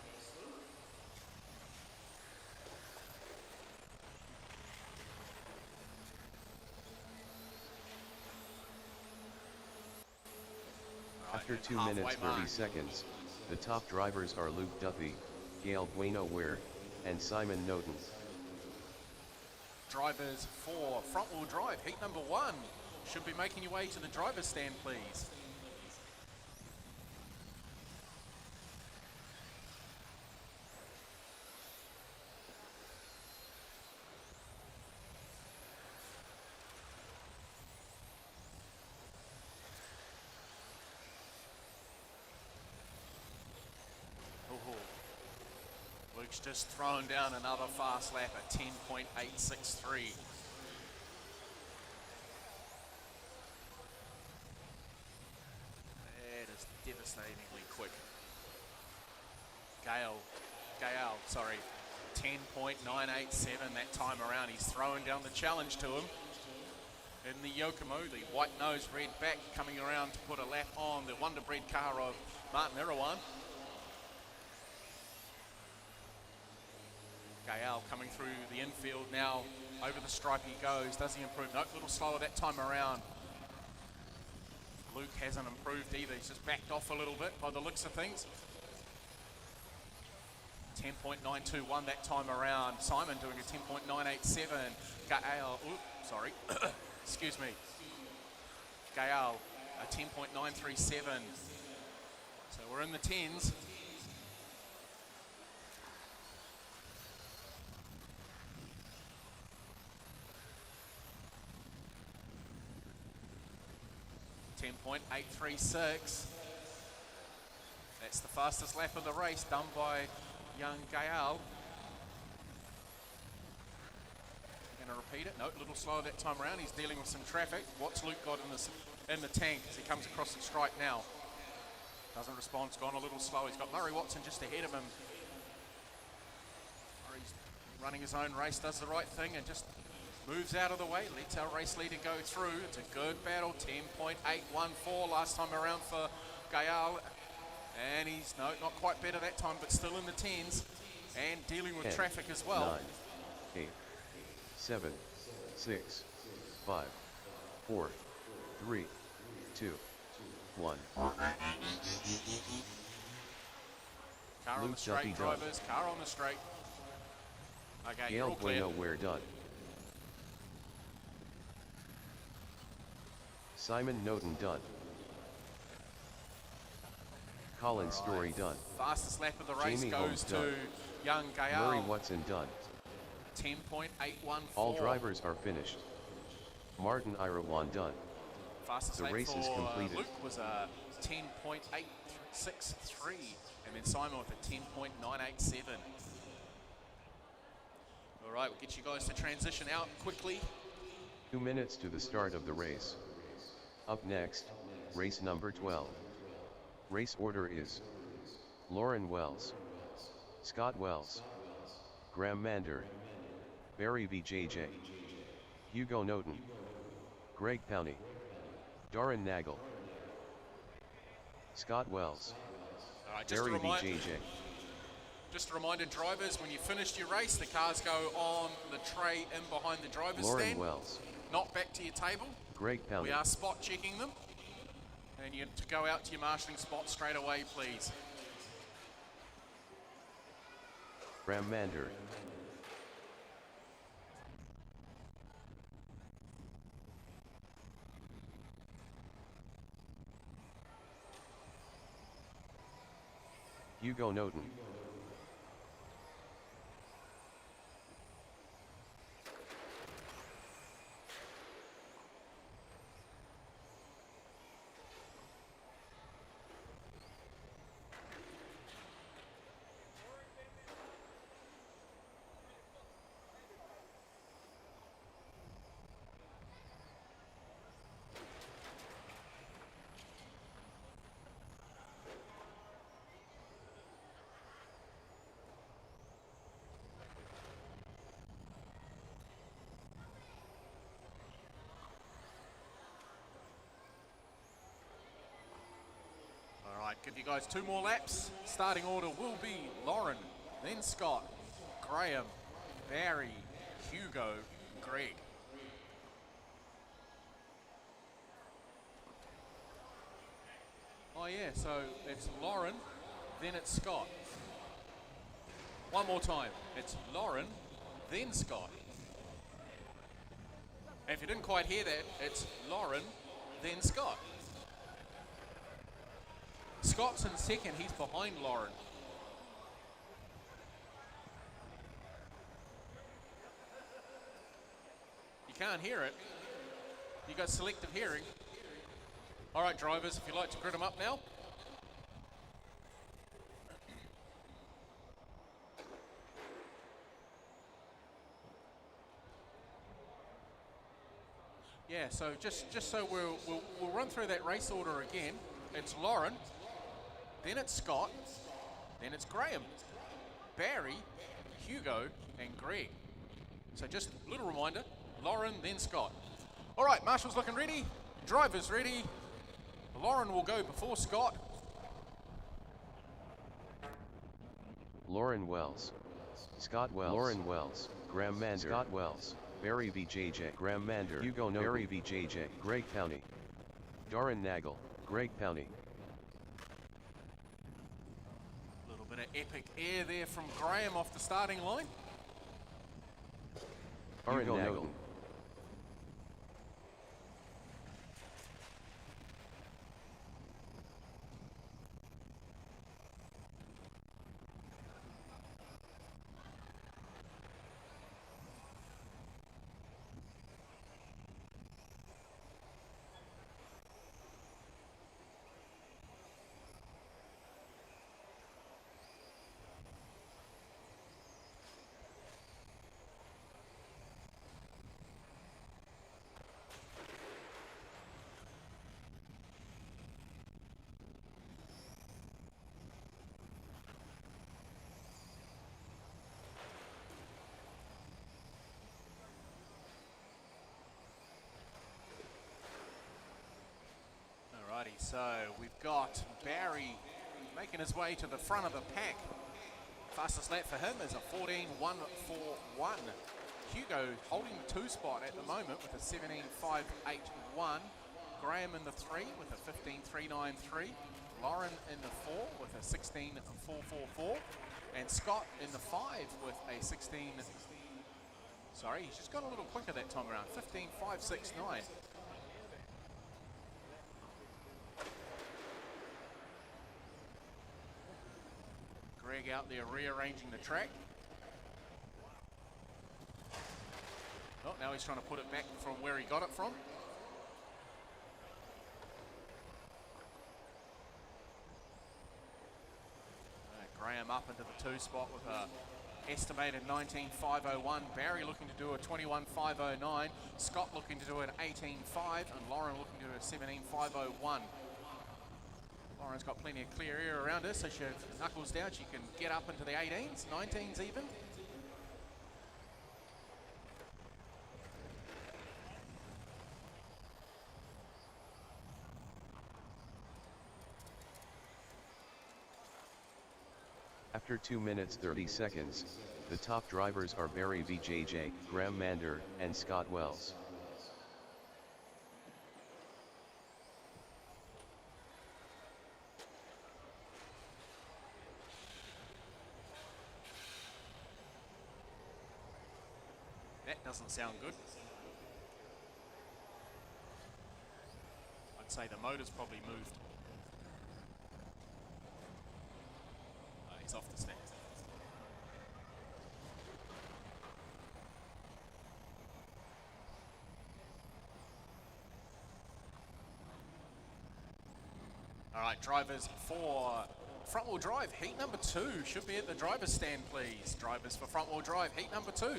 After 2 minutes 30 seconds, the top drivers are Luke Duffy, Gail Bueno Ware, and Simon Noden. Drivers for front-wheel drive, heat number 1. Should be making your way to the driver's stand, please. Luke's just thrown down another fast lap at 10.863. That is devastatingly quick. Gale, 10.987 that time around. He's throwing down the challenge to him. In the Yokomo, the white nose, red back, coming around to put a lap on the Wonder Breed car of Martin Irawan. Gael coming through the infield now, over the stripe he goes. Does he improve? No, a little slower that time around. Luke hasn't improved either. He's just backed off a little bit by the looks of things. 10.921 that time around. Simon doing a 10.987. Gael, sorry, excuse me. Gael, a 10.937. So we're in the tens. .836. That's the fastest lap of the race done by young Gael. Going to repeat it. No, a little slower that time around. He's dealing with some traffic. What's Luke got in the tank as he comes across the strike now? Doesn't respond. It's gone a little slow. He's got Murray Watson just ahead of him. Murray's running his own race, does the right thing, and just moves out of the way, lets our race leader go through. It's a good battle, 10.814 last time around for Gael. And he's, no, not quite better that time, but still in the tens and dealing with 10, traffic as well. 9, 8, 7, 6, 5, 4, 3, 2, 1. Car on the Luke straight, Duffy done. drivers. Car on the straight. Okay, you're Gail all clear. Bueno Ware done. Simon Noten done. Colin Story done. Fastest lap of the race Jamie goes Holmes to done. young Murray Gael. Watson done. 10.814. All drivers are finished. Martin Irawan done. Fastest The lap race for is completed. Luke was a 10.863, and then Simon with a 10.987. All right, we'll get you guys to transition out quickly. 2 minutes to the start of the race. Up next, race number 12. Race order is Lauren Wells, Scott Wells, Graham Mander, Barry VJJ, Hugo Noten, Greg Powney, Darren Nagel, Scott Wells, All right, Barry VJJ. just a reminder, drivers, when you finished your race, the cars go on the tray in behind the driver's Lauren stand, Wells, not back to your table. Greg Powney, We are spot checking them, and you to go out to your marshalling spot straight away, please. Graham Mander, Hugo Noten, All right, give you guys 2 more laps. Starting order will be Lauren, then Scott, Graham, Barry, Hugo, Greg. Oh yeah, so it's Lauren, then it's Scott. One more time. It's Lauren, then Scott. And if you didn't quite hear that, it's Lauren, then Scott. Scott's in second, he's behind Lauren. You can't hear it. You got selective hearing. All right, drivers, if you'd like to grid them up now. Yeah, so just so we'll run through that race order again. It's Lauren, then it's Scott, then it's Graham, Barry, Hugo, and Greg. So just a little reminder, Lauren, then Scott. All right, Marshall's looking ready, drivers ready. Lauren will go before Scott. Lauren Wells, Scott Wells, Lauren Wells, Graham Mander, Scott Wells, Barry VJJ, Graham Mander, Hugo Noten, Barry VJJ, Greg Powney, Darren Nagel, Greg Powney. A little bit of epic air there from Graham off the starting line. Hugo Noten. Alrighty, so we've got Barry making his way to the front of the pack. Fastest lap for him is a 14.141. Hugo holding the 2 spot at the moment with a 17.581. Graham in the 3 with a 15.393. Lauren in the 4 with a 16.444. And Scott in the 5 with a 16. Sorry, he's just got a little quicker that time around. 15.569. Greg out there rearranging the track. Oh, now he's trying to put it back from where he got it from. Graham up into the 2 spot with a estimated 19.501. Barry looking to do a 21.509. Scott looking to do an 18.5, and Lauren looking to do a 17.501. Lauren's got plenty of clear air around her, so she knuckles down. She can get up into the 18s, 19s even. After 2 minutes 30 seconds, the top drivers are Barry VJJ, Graham Mander, and Scott Wells. That doesn't sound good. I'd say the motor's probably moved. Oh, he's off the stand. All right, drivers for front-wheel drive, heat number 2 should be at the driver's stand, please. Drivers for front-wheel drive, heat number 2.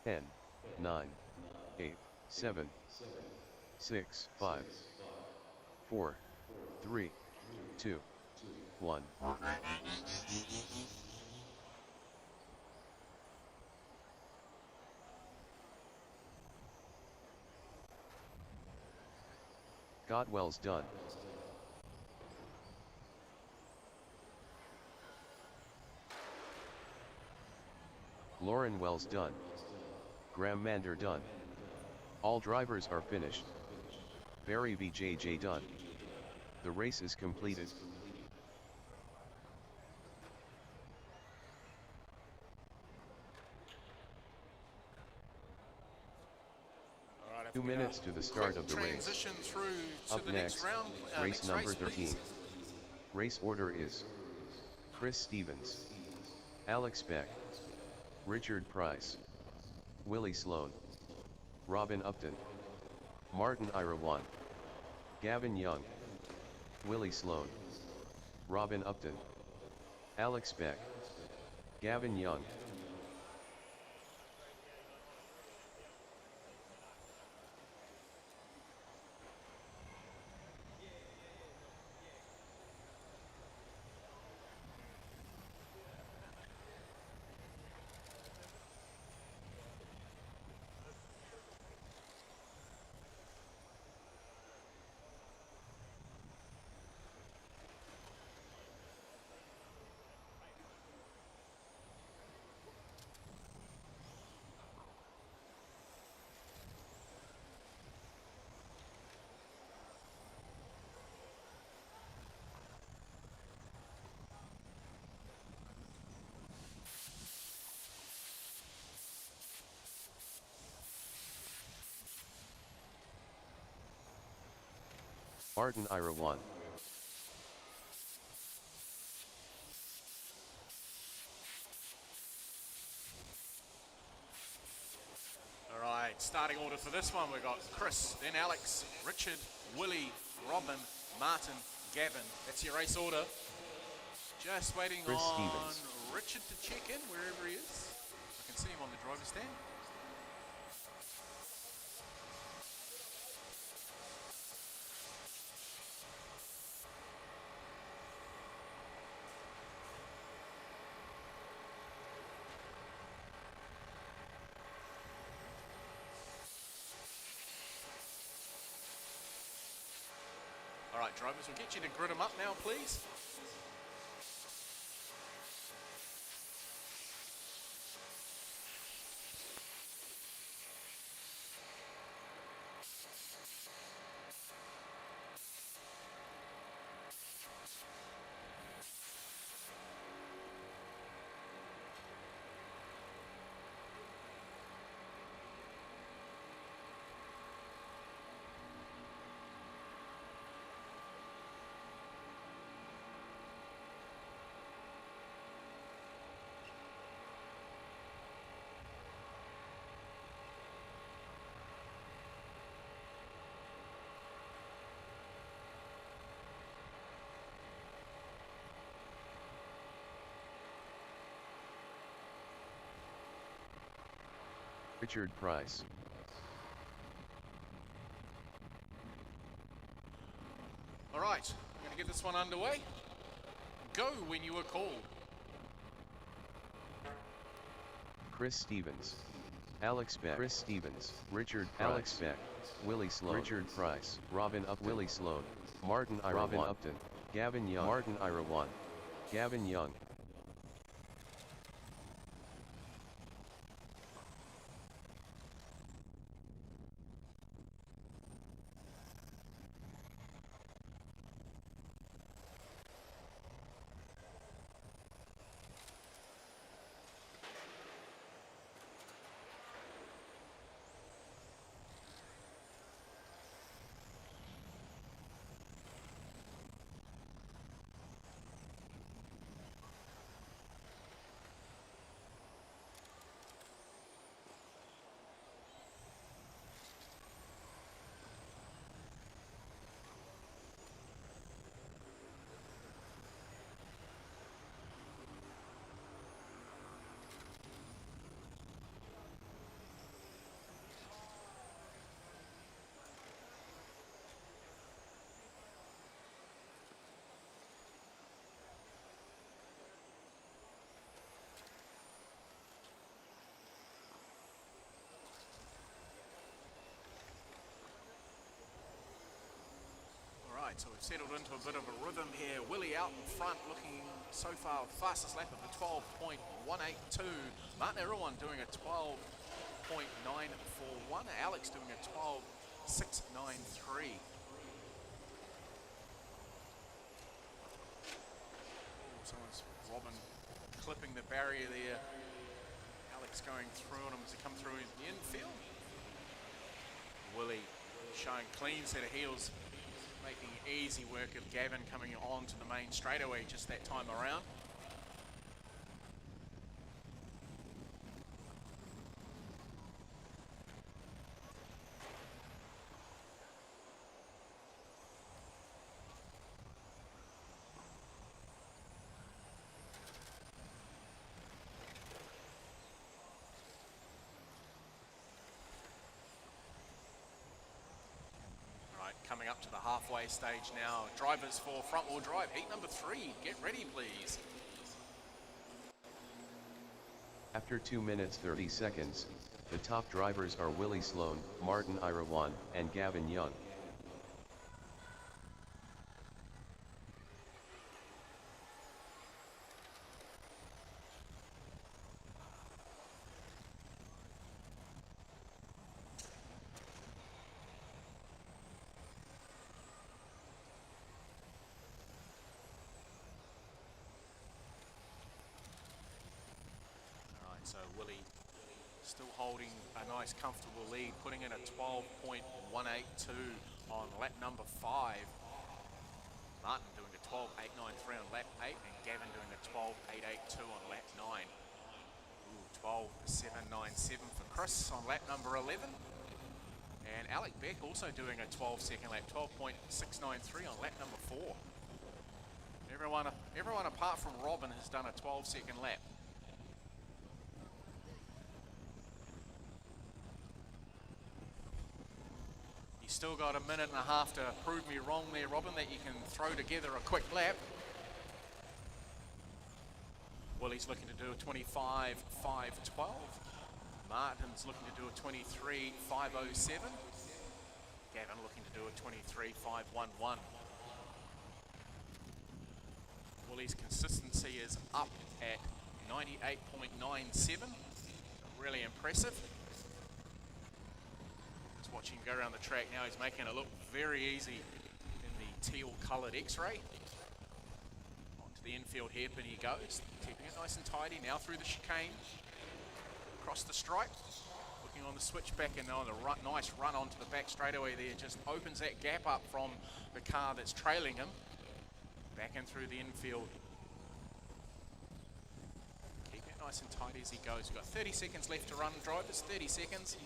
Ten, 9, 8, 7, 6, 5, 4, 3, 2, 1. Got Wells done. Lauren Wells done. Graham Mander done. All drivers are finished. Barry VJJ done. The race is completed. All right, 2 minutes to the start of the race. Transition through to Up the next, next round. race Next number race, 13. please. Race order is Chris Stevens, Alex Beck, Richard Price, Willie Sloan, Robin Upton, Martin Irawan, Gavin Young, Willie Sloan, Robin Upton, Alex Beck, Gavin Young. Martin Irawan. All right, starting order for this one, we've got Chris, then Alex, Richard, Willie, Robin, Martin, Gavin. That's your race order. Just waiting Chris on Stevens. Richard to check in wherever he is. I can see him on the driver's stand. All right, drivers, we'll get you to grid them up now, please. Richard Price. All right, we're going to get this one underway. Go when you are called. Chris Stevens. Alex Beck. Chris Stevens. Richard Price. Alex Beck. Willie Sloan. Richard Price. Robin Upton. Willie Sloan. Martin Irawan. Robin Upton. Gavin Young. Martin Irawan. Gavin Young. Right, so we've settled into a bit of a rhythm here. Willie out in front, looking so far fastest lap of the 12.182. Martin Irawan doing a 12.941. Alex doing a 12.693. Someone's Robin clipping the barrier there. Alex going through on him as he come through the infield. Willie showing clean set of heels, making easy work of Gavin coming on to the main straightaway just that time around. Coming up to the halfway stage now. Drivers for front wheel drive, heat number 3. Get ready, please. After 2 minutes 30 seconds, the top drivers are Willie Sloan, Martin Irawan, and Gavin Young. So Willie still holding a nice comfortable lead, putting in a 12.182 on lap number 5. Martin doing a 12.893 on lap 8, and Gavin doing a 12.882 on lap 9. 12.797 for Chris on lap number 11. And Alec Beck also doing a 12-second lap, 12.693 on lap number 4. Everyone apart from Robin has done a 12-second lap. You still got a minute and a half to prove me wrong there, Robin, that you can throw together a quick lap. Willie's looking to do a 25.512. Martin's looking to do a 23.507. Gavin looking to do a 23.511. Willie's consistency is up at 98.97. Really impressive. Just watching him go around the track now. He's making it look very easy in the teal coloured X-ray. Onto the infield hairpin he goes, keeping it nice and tidy. Now through the chicane, across the stripe, looking on the switchback, and on a nice run onto the back straightaway there. Just opens that gap up from the car that's trailing him. Back in through the infield. Keeping it nice and tidy as he goes. We've got 30 seconds left to run, drivers. 30 seconds.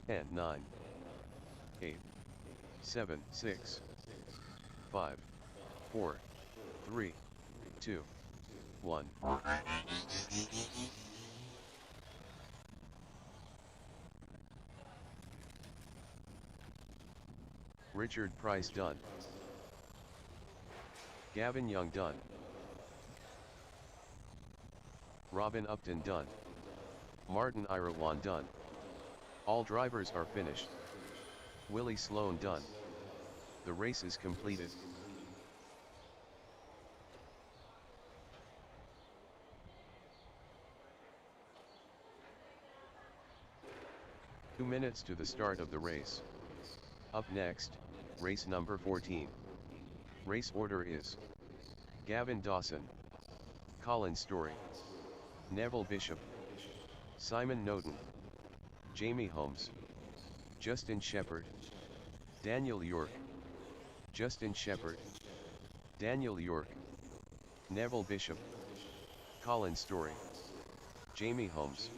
And 9, 8, 7, 6, 5, 4, 3, 2, 1. Richard Price done. Gavin Young done. Robin Upton done. Martin Irawan done. All drivers are finished. Willie Sloan done. The race is completed. Two minutes to the start of the race. Up next, race number 14. Race order is Gavin Dawson, Colin Story, Neville Bishop, Simon Noden, Jamie Holmes, Justin Shepard, Daniel York, Justin Shepard, Daniel York, Neville Bishop, Colin Story, Jamie Holmes,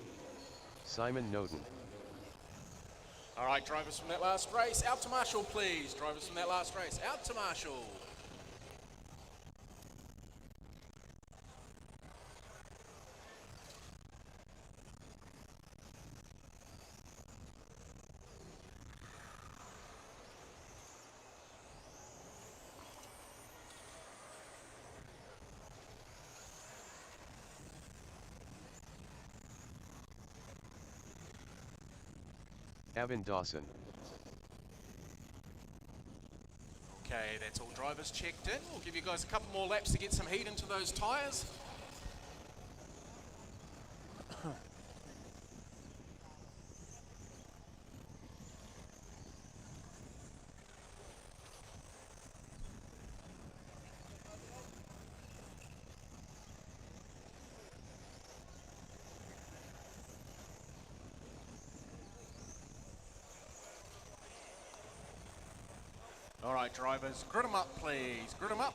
Simon Noden. All right, drivers from that last race, out to Marshall, please. Drivers from that last race, out to Marshall. Gavin Dawson. Okay, that's all drivers checked in. We'll give you guys a couple more laps to get some heat into those tyres. All right, drivers, grid them up, please. Grid them up.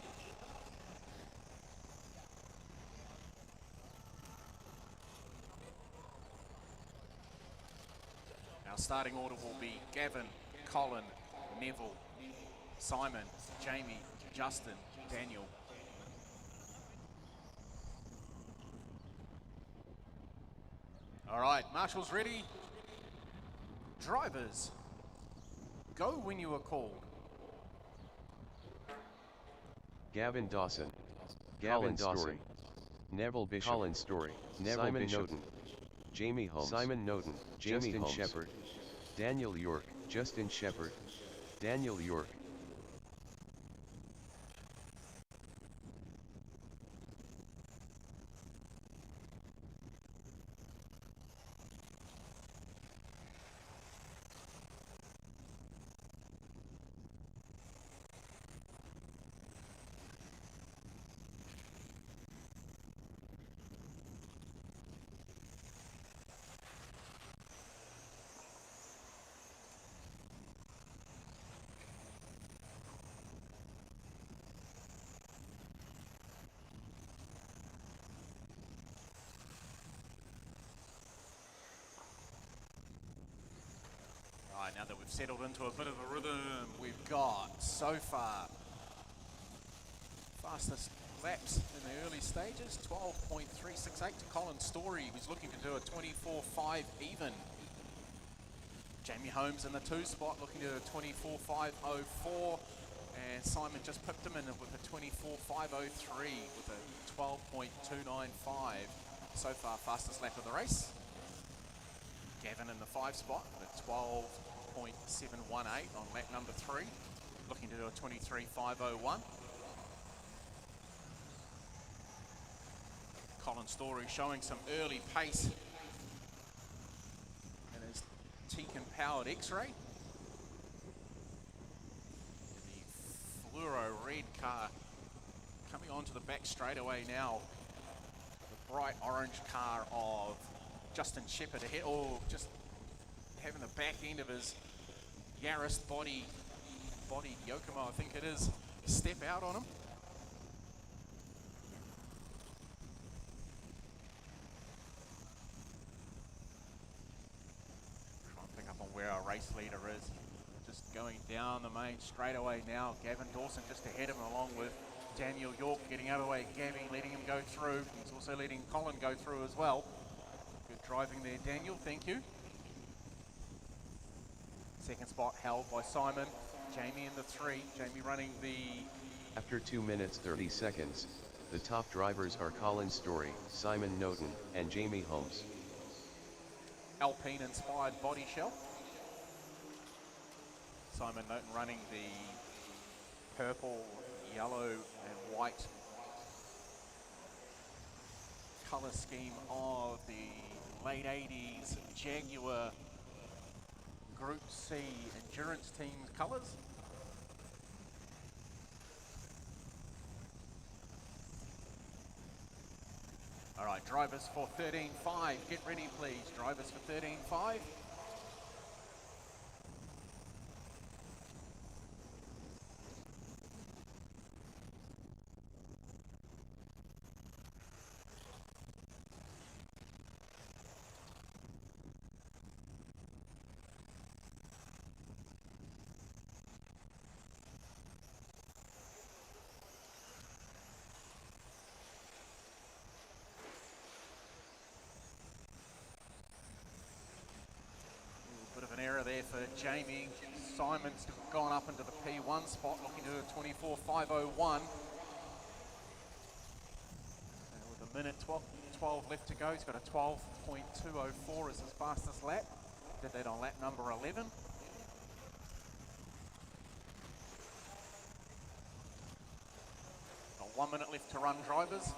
Our starting order will be Gavin, Colin, Neville, Simon, Jamie, Justin, Daniel. All right, marshals ready. Drivers, go when you are called. Gavin Dawson, Gavin Story, Neville Bishop, Colin Story, Neville Simon Bishop, Noden, Jamie Holmes, Simon Noden, Justin Holmes. Shepard, Daniel York, Justin Shepard, Daniel York. right, now that we've settled into a bit of a rhythm, we've got so far fastest laps in the early stages, 12.368 to Colin Story, who's looking to do a 24.5 even. Jamie Holmes in the 2 spot, looking to do a 24.504, and Simon just pipped him in with a 24.503 with a 12.295. So far, fastest lap of the race. Gavin in the 5 spot with a 12.718 on lap number 3, looking to do a 23.501. Colin Story showing some early pace in his Tekin powered X-Ray. The fluoro red car coming onto the back straightaway now. The bright orange car of Justin Shepherd ahead, or just having the back end of his Yaris bodied Yokomo, I think it is, step out on him. Try and pick up on where our race leader is. Just going down the main straightaway now. Gavin Dawson just ahead of him, along with Daniel York getting out of the way. Gavin letting him go through. He's also letting Colin go through as well. Good driving there, Daniel, thank you. Second spot held by Simon. Jamie in the 3. Jamie running the... After 2 minutes 30 seconds, the top drivers are Colin Story, Simon Noten, and Jamie Holmes. Alpine inspired body shell. Simon Noten running the purple, yellow and white colour scheme of the late 80s Jaguar Group C endurance team colours. All right, drivers for 13.5, get ready please. Drivers for 13.5. Error there for Jamie. Simon's gone up into the P1 spot, looking to do a 24.501. With a minute 12 left to go, he's got a 12.204 as his fastest lap. Did that on lap number 11. Got 1 minute left to run, drivers.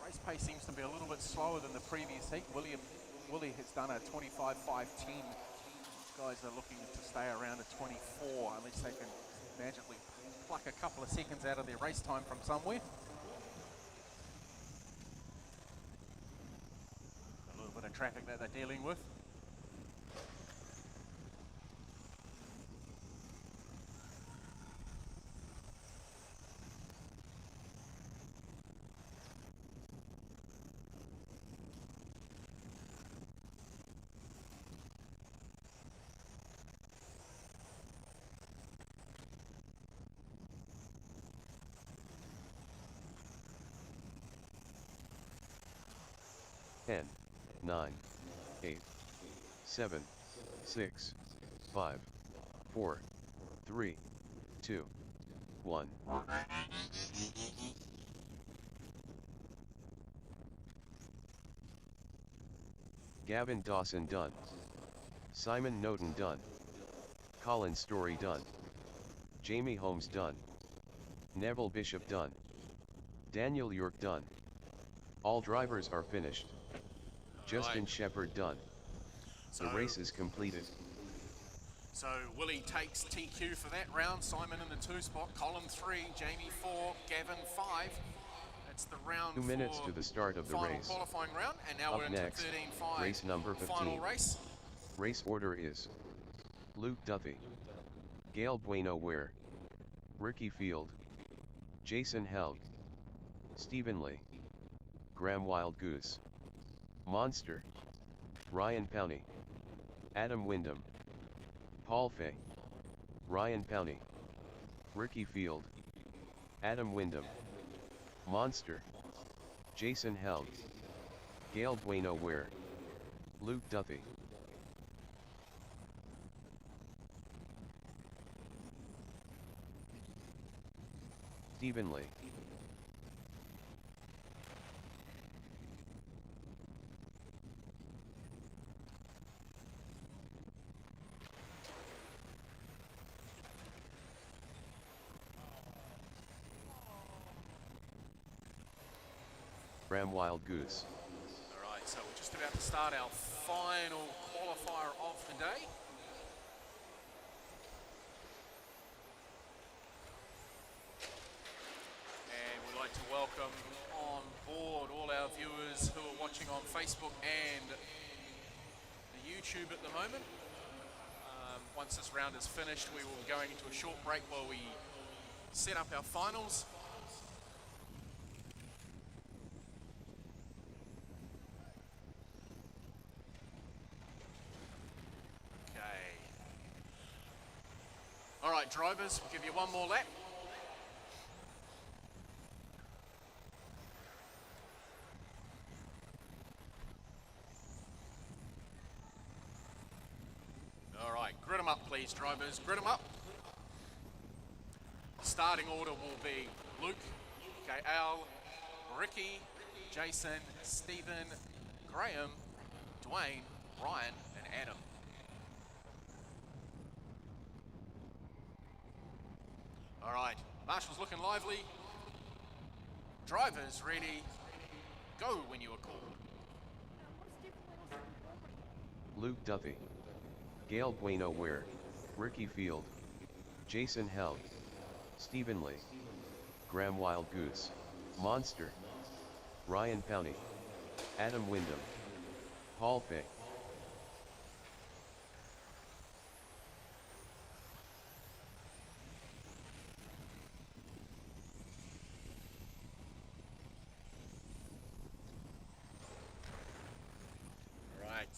Race pace seems to be a little bit slower than the previous heat. Willie has done a 25.510. Guys are looking to stay around a 24 unless they can magically pluck a couple of seconds out of their race time from somewhere. A little bit of traffic that they're dealing with. Ten, 9, 8, 7, 6, 5, 4, 3, 2, 1. Gavin Dawson done. Simon Noten done. Colin Story done. Jamie Holmes done. Neville Bishop done. Daniel York done. All drivers are finished. Justin Shepherd done. The race is completed. So Willie takes TQ for that round. Simon in the 2 spot, Colin 3, Jamie 4, Gavin 5. That's the round 2 minutes to the start of the final race. qualifying round, and now Up we're into next, 13.5. race number 15. Final race. Race order is Luke Duffy, Gail Bueno Ware, Ricky Field, Jason Held, Stephen Lee, Graham Wild Goose, Monster, Ryan Powney, Adam Wyndham, Paul Fay, Ryan Powney, Ricky Field, Adam Wyndham, Monster, Jason Held, Gail Bueno Ware, Luke Duffy. Stephen Lee. Ram Wild Goose. All right, so we're just about to start our final qualifier of the day. And we'd like to welcome on board all our viewers who are watching on Facebook and the YouTube at the moment. Once this round is finished, we will be going into a short break while we set up our finals. All right, drivers, we'll give you one more lap. All right, grid them up, please, drivers. Grid them up. Starting order will be Luke, Gael, Ricky, Jason, Stephen, Graham, Dwayne, Ryan, and Adam. All right, Marshall's looking lively. Drivers ready. Go when you are called. Luke Duffy, Gail Bueno Ware, Ricky Field, Jason Held, Stephen Lee, Graham Wild Goose, Monster, Ryan Powney, Adam Wyndham, Paul Fay.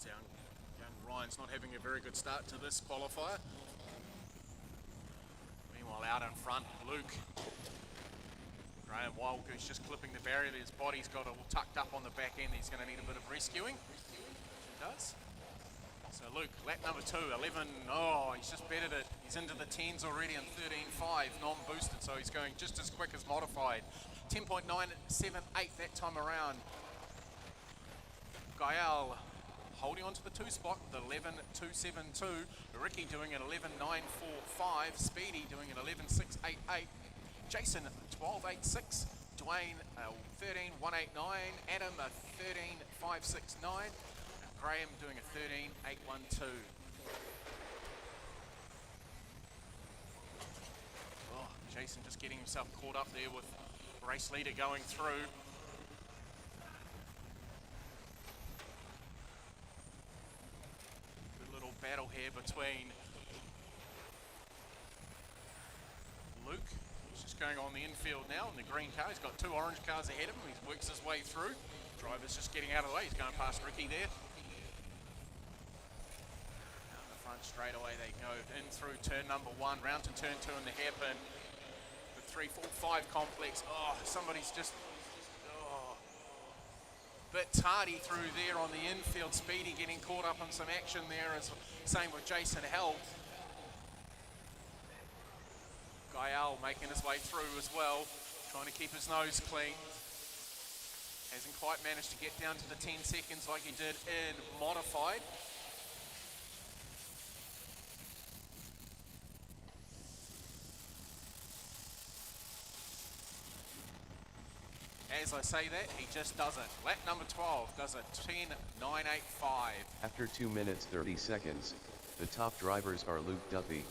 Young Ryan's not having a very good start to this qualifier. Meanwhile, out in front, Luke. Graham Wild Goose just clipping the barrier. His body's got all tucked up on the back end. He's going to need a bit of rescuing. He does. So Luke, lap number 2, 11. Oh, he's just bettered it. He's into the 10s already in 13.5, non-boosted, so he's going just as quick as modified. 10.978 that time around. Gael holding on to the 2 spot, the 11.272. Ricky doing an 11.945. Speedy doing an 11.688. Jason 12.86. Dwayne 13.189. Adam 13.569. Graham doing a 13.812. Oh, Jason just getting himself caught up there with race leader going through. Battle here between Luke, who's just going on the infield now in the green car. He's got 2 orange cars ahead of him. He works his way through. Driver's just getting out of the way. He's going past Ricky there. Down the front straight away they go in through turn number 1, round to turn 2 in the hairpin. The 3, 4, 5 complex. Oh, somebody's just bit tardy through there on the infield. Speedy getting caught up in some action there, as same with Jason Held. Gael making his way through as well, trying to keep his nose clean. Hasn't quite managed to get down to the 10 seconds like he did in modified. As I say that, he just does it. Lap number 12 does a 10.985. After 2 minutes 30 seconds, the top drivers are Luke Duffy,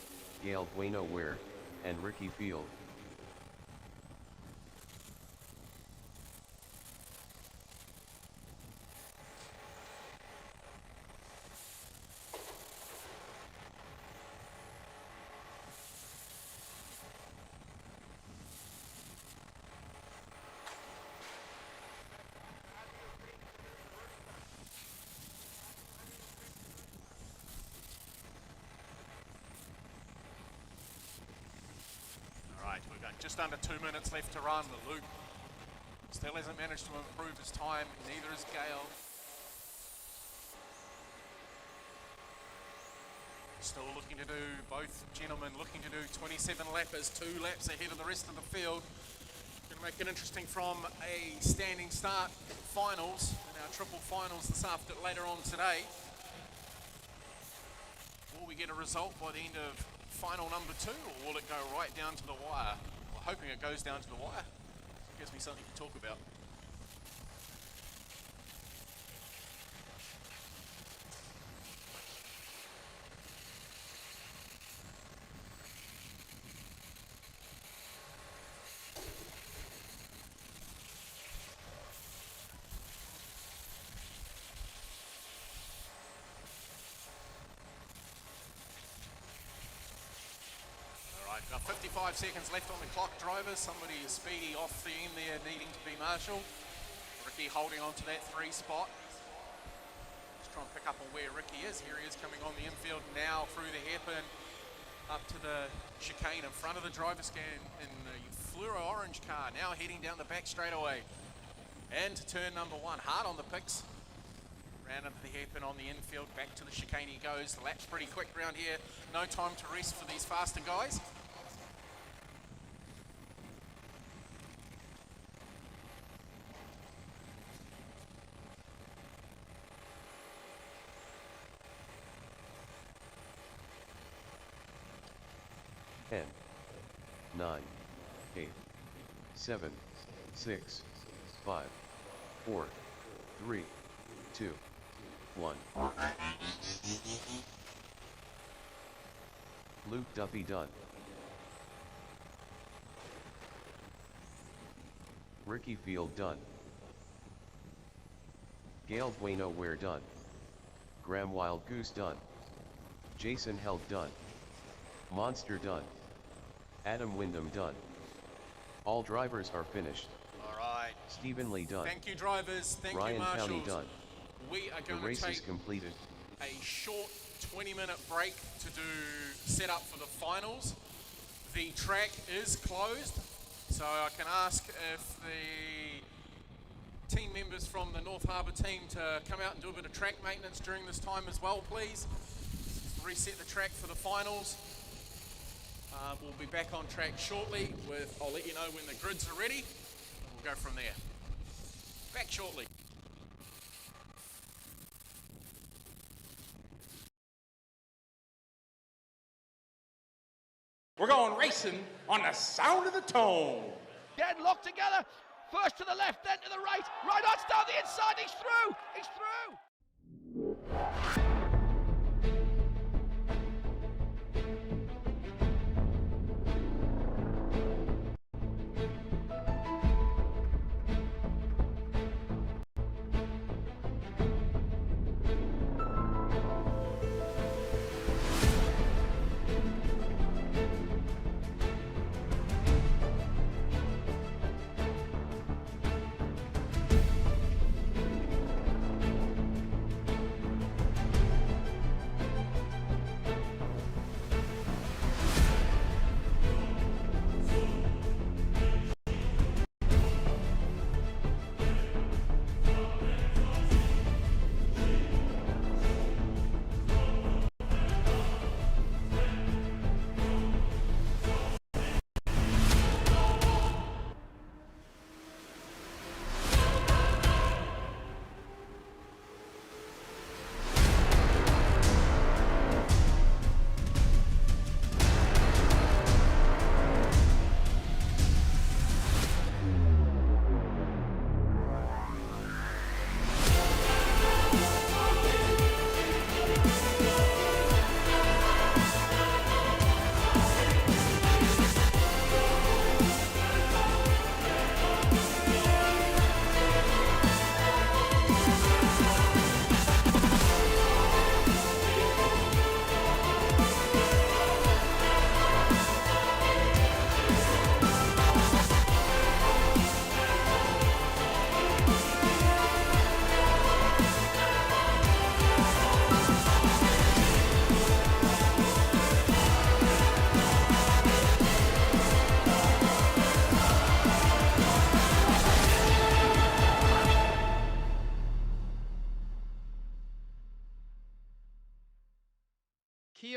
Gail Bueno Ware, and Ricky Field. just under 2 minutes left to run. Luke still hasn't managed to improve his time, neither has Gale. Still looking to do, both gentlemen looking to do 27 lappers, 2 laps ahead of the rest of the field. Going to make it interesting from a standing start finals, in our triple finals this afternoon, later on today. Will we get a result by the end of final number 2, or will it go right down to the wire? We're hoping it goes down to the wire. It gives me something to talk about. Got 55 seconds left on the clock, drivers. Somebody is speedy off the end there, needing to be marshalled. Ricky holding on to that 3 spot. Let's try and pick up on where Ricky is. Here he is coming on the infield now through the hairpin up to the chicane in front of the driver scan in the fluoro orange car. Now heading down the back straightaway. And to turn number 1, hard on the picks. Round into the hairpin on the infield, back to the chicane he goes. The lap's pretty quick round here. No time to rest for these faster guys. Ten, 9, 8, 7, 6, 5, 4, 3, 2, 1. Luke Duffy done. Ricky Field done. Gail Bueno Ware done. Graham Wild Goose done. Jason Held done. Monster done. Adam Wyndham done. All drivers are finished. All right. Stephen Lee done. Thank you, drivers. Thank Ryan you, marshals. County done. We are The going race to is take completed. a short 20-minute break to do set up for the finals. The track is closed, so I can ask if the team members from the North Harbour team to come out and do a bit of track maintenance during this time as well, please. Reset the track for the finals. We'll be back on track shortly I'll let you know when the grids are ready. We'll go from there. Back shortly. We're going racing on the sound of the tone. Again, locked together. First to the left, then to the right. Right odds down the inside. He's through. He's through.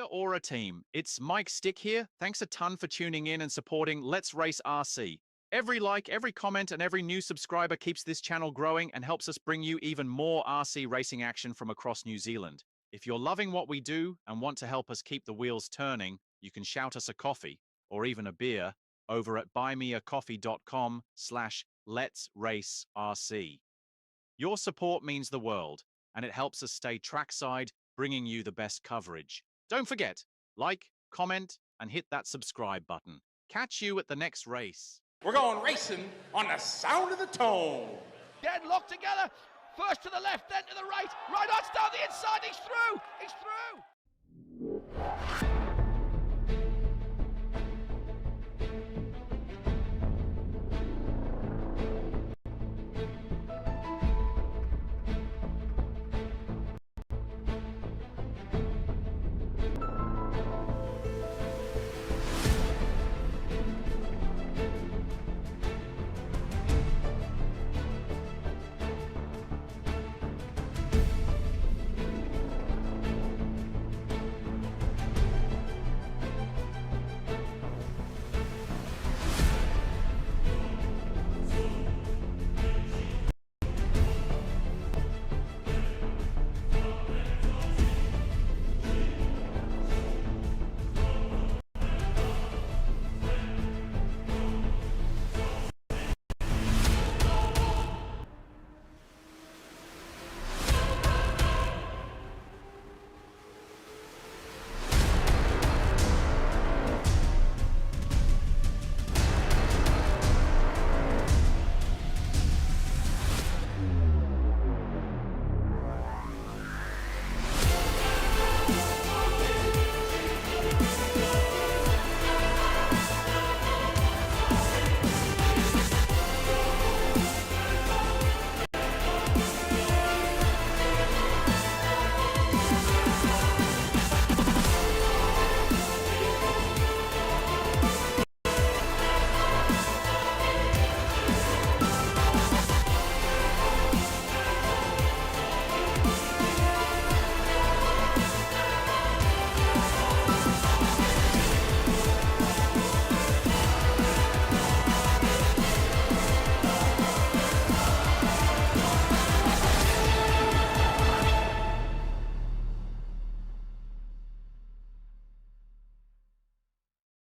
Kia ora team, it's Mike Stick here. Thanks a ton for tuning in and supporting Let's Race RC. Every like, every comment, and every new subscriber keeps this channel growing and helps us bring you even more RC racing action from across New Zealand. If you're loving what we do and want to help us keep the wheels turning, you can shout us a coffee, or even a beer, over at buymeacoffee.com/letsracerc. Your support means the world, and it helps us stay trackside, bringing you the best coverage. Don't forget, like, comment, and hit that subscribe button. Catch you at the next race. We're going racing on the sound of the tone. Again, locked together. First to the left, then to the right. Right on down the inside. He's through. He's through.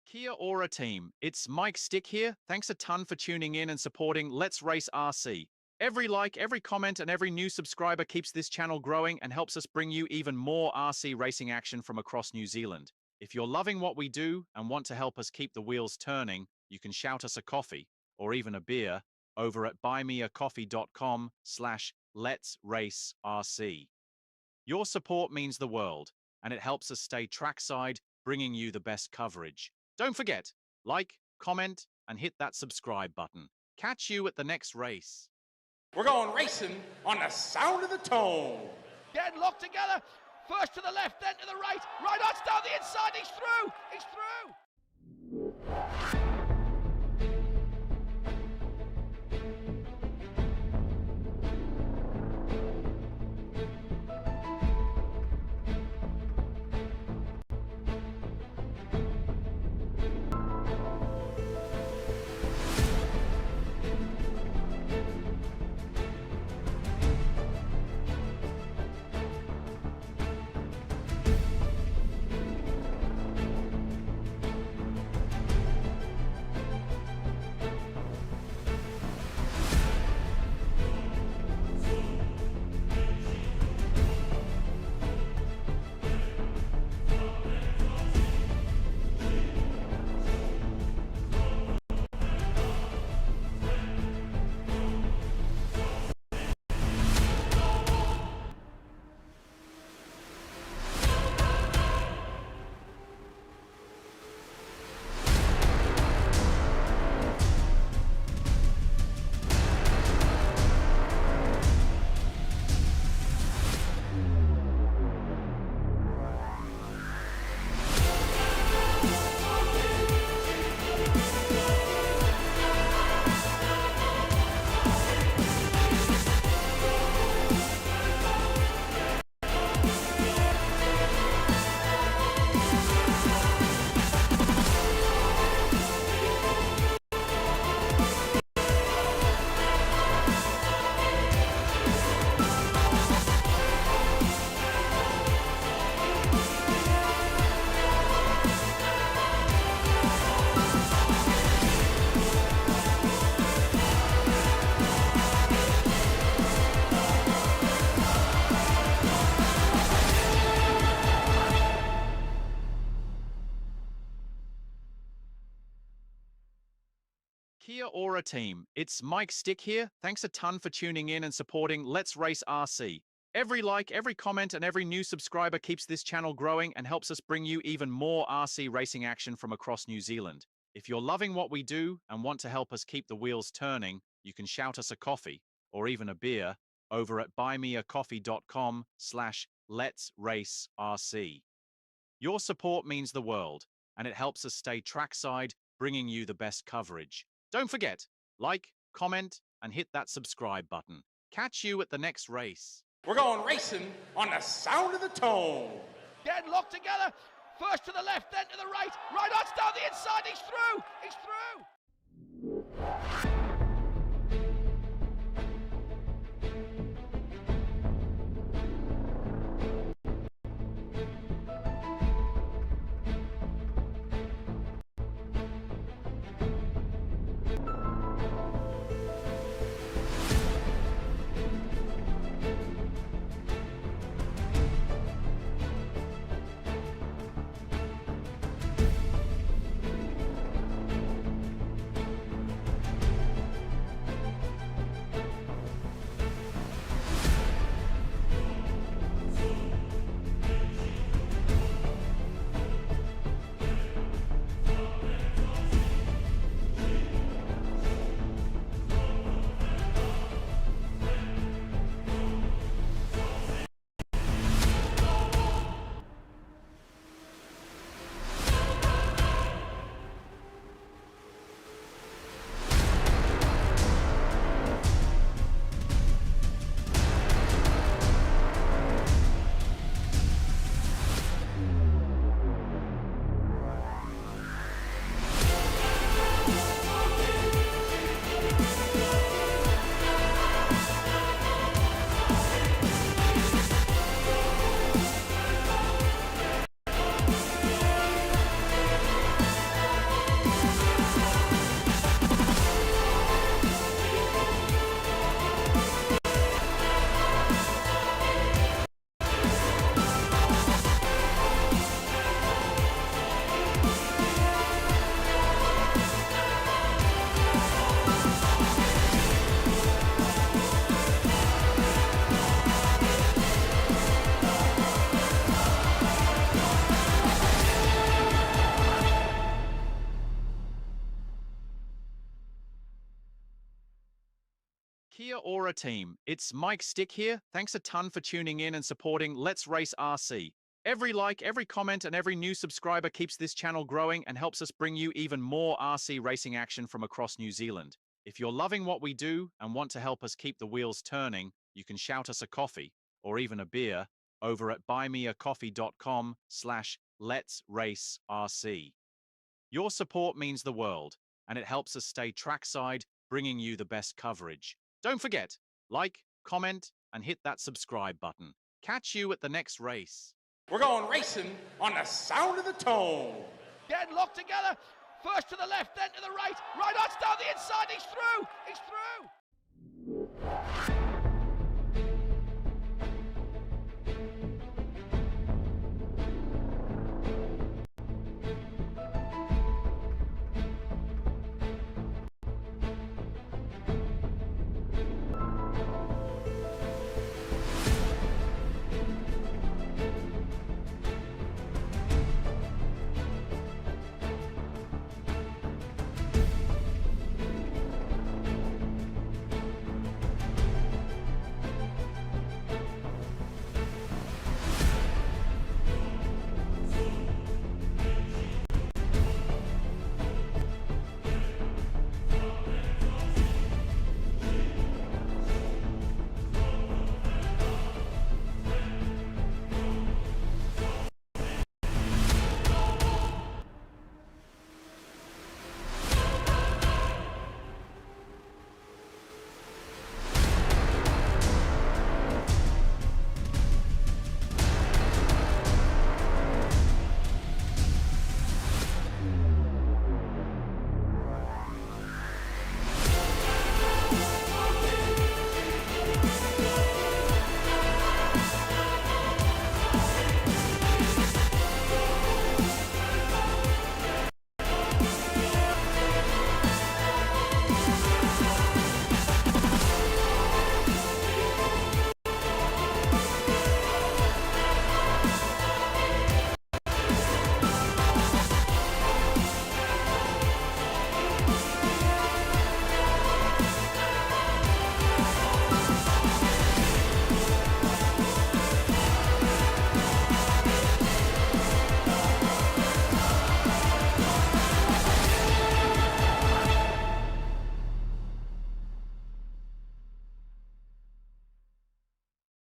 Kia ora team, it's Mike Stick here. Thanks a ton for tuning in and supporting Let's Race RC. Every like, every comment, and every new subscriber keeps this channel growing and helps us bring you even more RC racing action from across New Zealand. If you're loving what we do and want to help us keep the wheels turning, you can shout us a coffee, or even a beer, over at buymeacoffee.com/letsracerc. Your support means the world, and it helps us stay trackside, bringing you the best coverage. Don't forget, like, comment, and hit that subscribe button. Catch you at the next race. We're going racing on the sound of the tone. Again, locked together. First to the left, then to the right. Right on down the inside. He's through. He's through. Kia ora team, it's Mike Stick here. Thanks a ton for tuning in and supporting Let's Race RC. Every like, every comment, and every new subscriber keeps this channel growing and helps us bring you even more RC racing action from across New Zealand. If you're loving what we do and want to help us keep the wheels turning, you can shout us a coffee, or even a beer, over at buymeacoffee.com/letsracerc. Your support means the world, and it helps us stay trackside, bringing you the best coverage. Don't forget, like, comment, and hit that subscribe button. Catch you at the next race. We're going racing on the sound of the tone. Again, locked together. First to the left, then to the right. Right on down the inside. He's through. He's through. Kia ora team, it's Mike Stick here. Thanks a ton for tuning in and supporting Let's Race RC. Every like, every comment, and every new subscriber keeps this channel growing and helps us bring you even more RC racing action from across New Zealand. If you're loving what we do and want to help us keep the wheels turning, you can shout us a coffee, or even a beer, over at buymeacoffee.com/letsracerc. Your support means the world, and it helps us stay trackside, bringing you the best coverage. Don't forget, like, comment, and hit that subscribe button. Catch you at the next race. We're going racing on the sound of the tone. Again, locked together. First to the left, then to the right. Right on down the inside. He's through. He's through.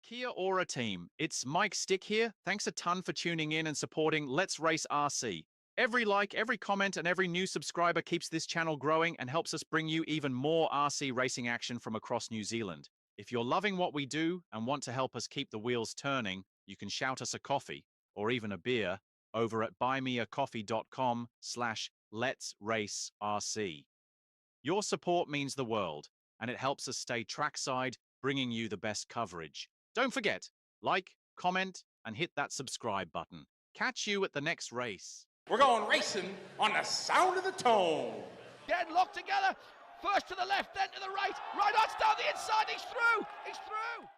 Kia ora team, it's Mike Stick here. Thanks a ton for tuning in and supporting Let's Race RC. Every like, every comment, and every new subscriber keeps this channel growing and helps us bring you even more RC racing action from across New Zealand. If you're loving what we do and want to help us keep the wheels turning, you can shout us a coffee, or even a beer, over at buymeacoffee.com/letsracerc. Your support means the world, and it helps us stay trackside, bringing you the best coverage. Don't forget, like, comment, and hit that subscribe button. Catch you at the next race. We're going racing on the sound of the tone. Get locked together. First to the left, then to the right. Right on down the inside. He's through. He's through.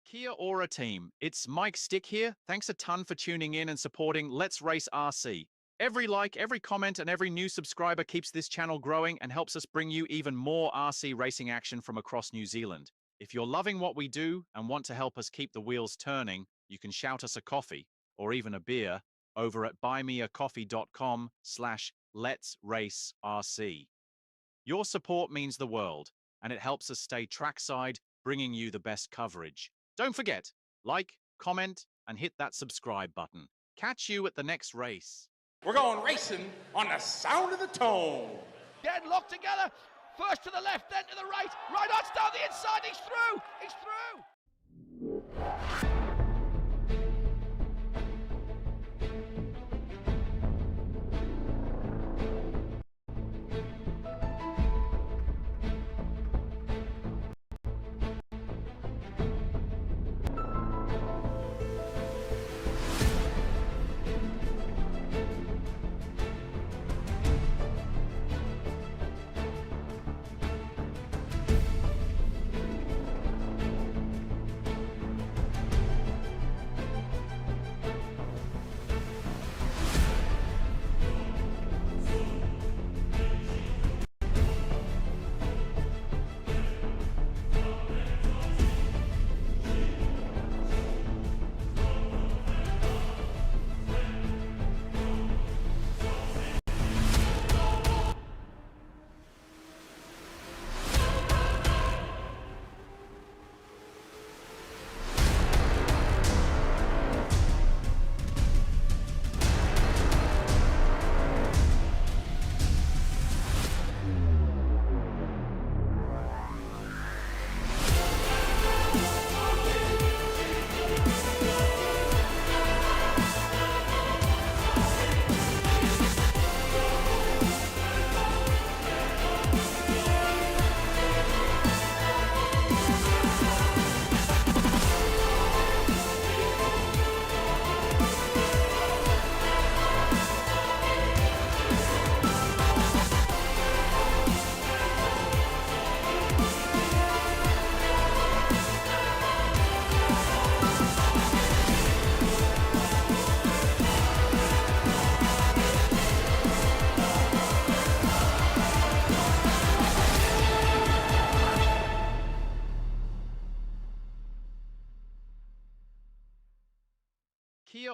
Kia ora team, it's Mike Stick here. Thanks a ton for tuning in and supporting Let's Race RC. Every like, every comment, and every new subscriber keeps this channel growing and helps us bring you even more RC racing action from across New Zealand. If you're loving what we do and want to help us keep the wheels turning, you can shout us a coffee, or even a beer, over at buymeacoffee.com/letsracerc. Your support means the world, and it helps us stay trackside, bringing you the best coverage. Don't forget, like, comment, and hit that subscribe button. Catch you at the next race. We're going racing on the sound of the tone. Get locked together. First to the left, then to the right. Right on down the inside. He's through. He's through.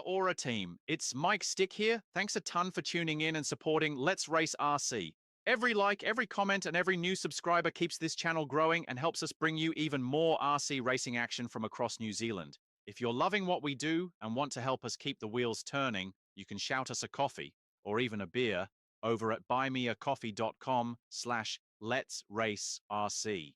Aura team, it's Mike Stick here. Thanks a ton for tuning in and supporting Let's Race RC. Every like, every comment, and every new subscriber keeps this channel growing and helps us bring you even more RC racing action from across New Zealand. If you're loving what we do and want to help us keep the wheels turning, you can shout us a coffee, or even a beer, over at buymeacoffee.com/letsracerc.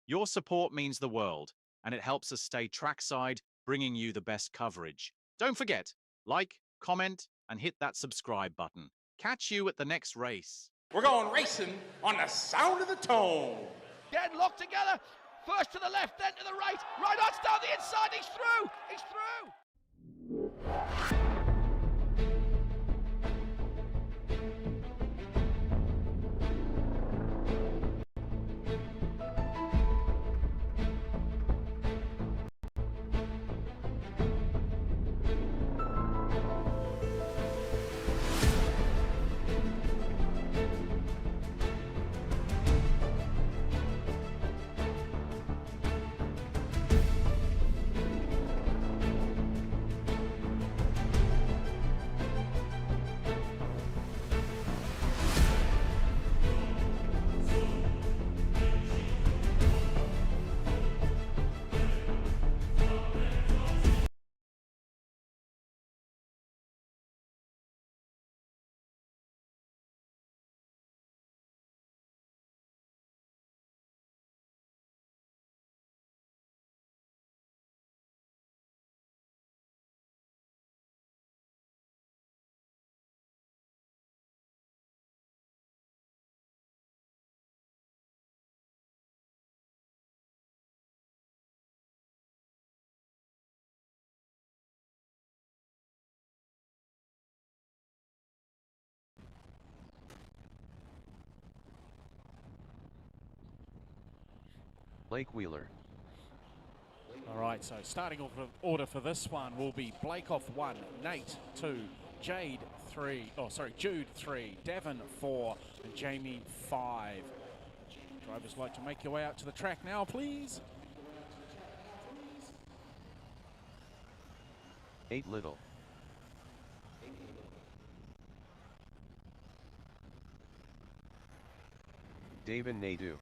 Your support means the world, and it helps us stay trackside, bringing you the best coverage. Don't forget, like, comment, and hit that subscribe button. Catch you at the next race. We're going racing on the sound of the tone. Again, locked together. First to the left, then to the right. Right on, down the inside. He's through. He's through. Blake Wheeler. All right, so starting order for this one will be Blake off 1, Nate 2, Jude 3, Devon 4, and Jamie 5. Drivers like to make your way out to the track now, please. 8 Little. David Nadeau.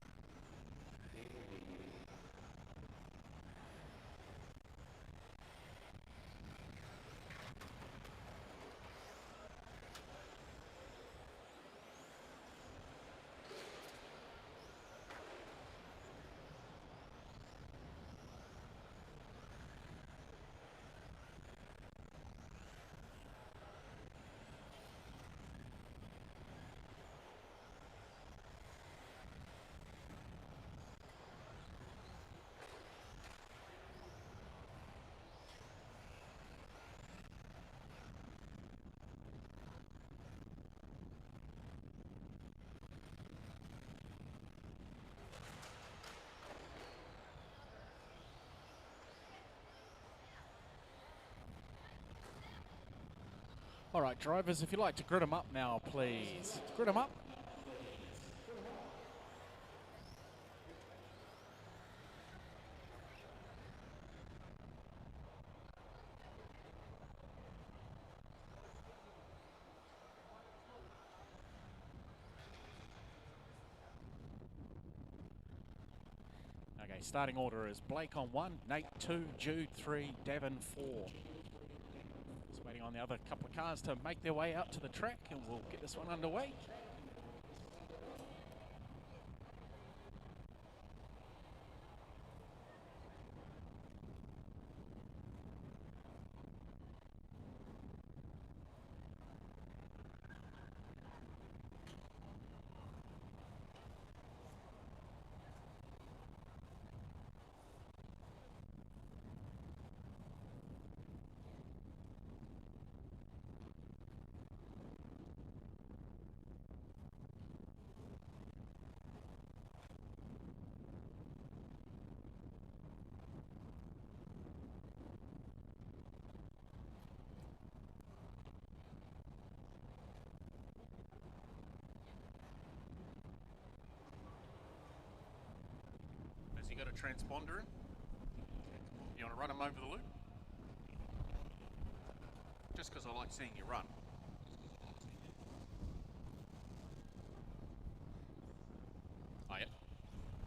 All right, drivers, if you'd like to grid them up now, please. Grid them up. Okay, starting order is Blake on 1, Nate 2, Jude 3, Devon 4. Just waiting on the other couple of cars to make their way out to the track, and we'll get this one underway. Has he got a transponder in? You want to run him over the loop? just because I like seeing you run. Oh, yeah.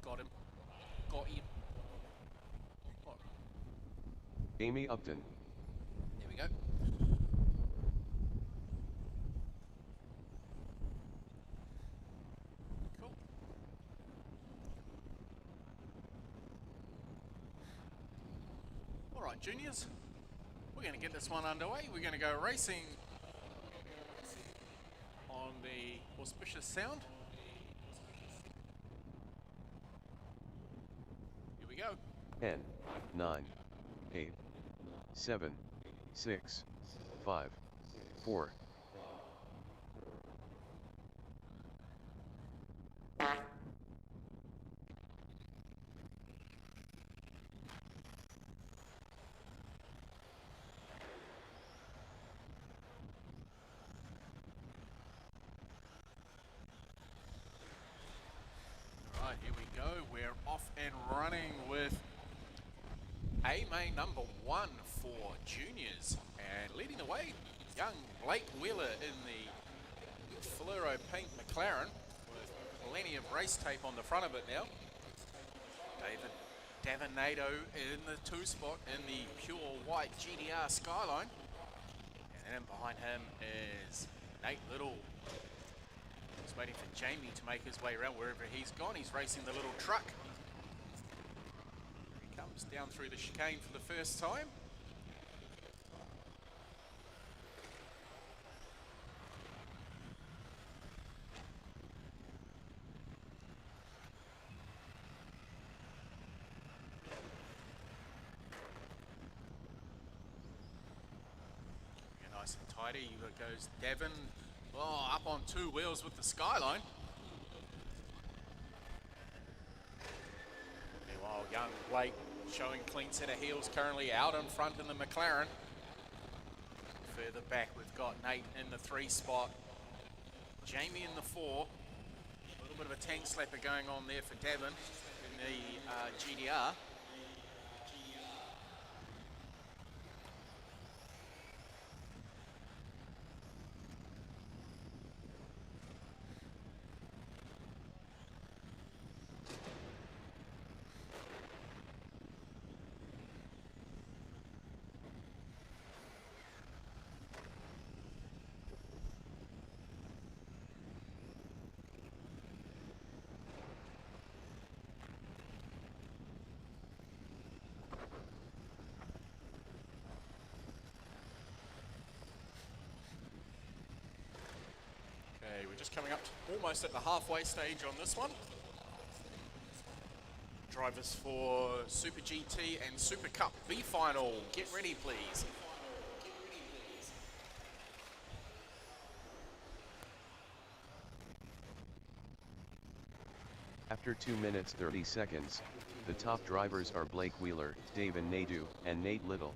Got him. Got him. Oh, Amy Upton. there we go. Cool. All right, juniors. We're going to get this one underway. We're going to go racing on the auspicious sound. Here we go. 10, 9, 8, 7, 6, 5, 4. All right, here we go. We're off and running with A main number 1 for juniors. And leading the way, young Blake Wheeler in the fluoro pink McLaren with plenty of race tape on the front of it now. Davin Nato in the 2 spot in the pure white GDR Skyline. And then behind him is Nate Little. Just waiting for Jamie to make his way around wherever he's gone. He's racing the little truck. Here he comes down through the chicane for the first time. Nice and tidy. Here goes Devon. Oh, up on 2 wheels with the Skyline. Meanwhile, young Blake showing clean set of heels, currently out in front in the McLaren. Further back, we've got Nate in the 3 spot. Jamie in the 4. A little bit of a tank slapper going on there for Devon in the GDR. Okay, we're just coming up to almost at the halfway stage on this one. Drivers for Super GT and Super Cup B final, get ready please. After 2 minutes 30 seconds, the top drivers are Blake Wheeler, Davin Nadeau, and Nate Little.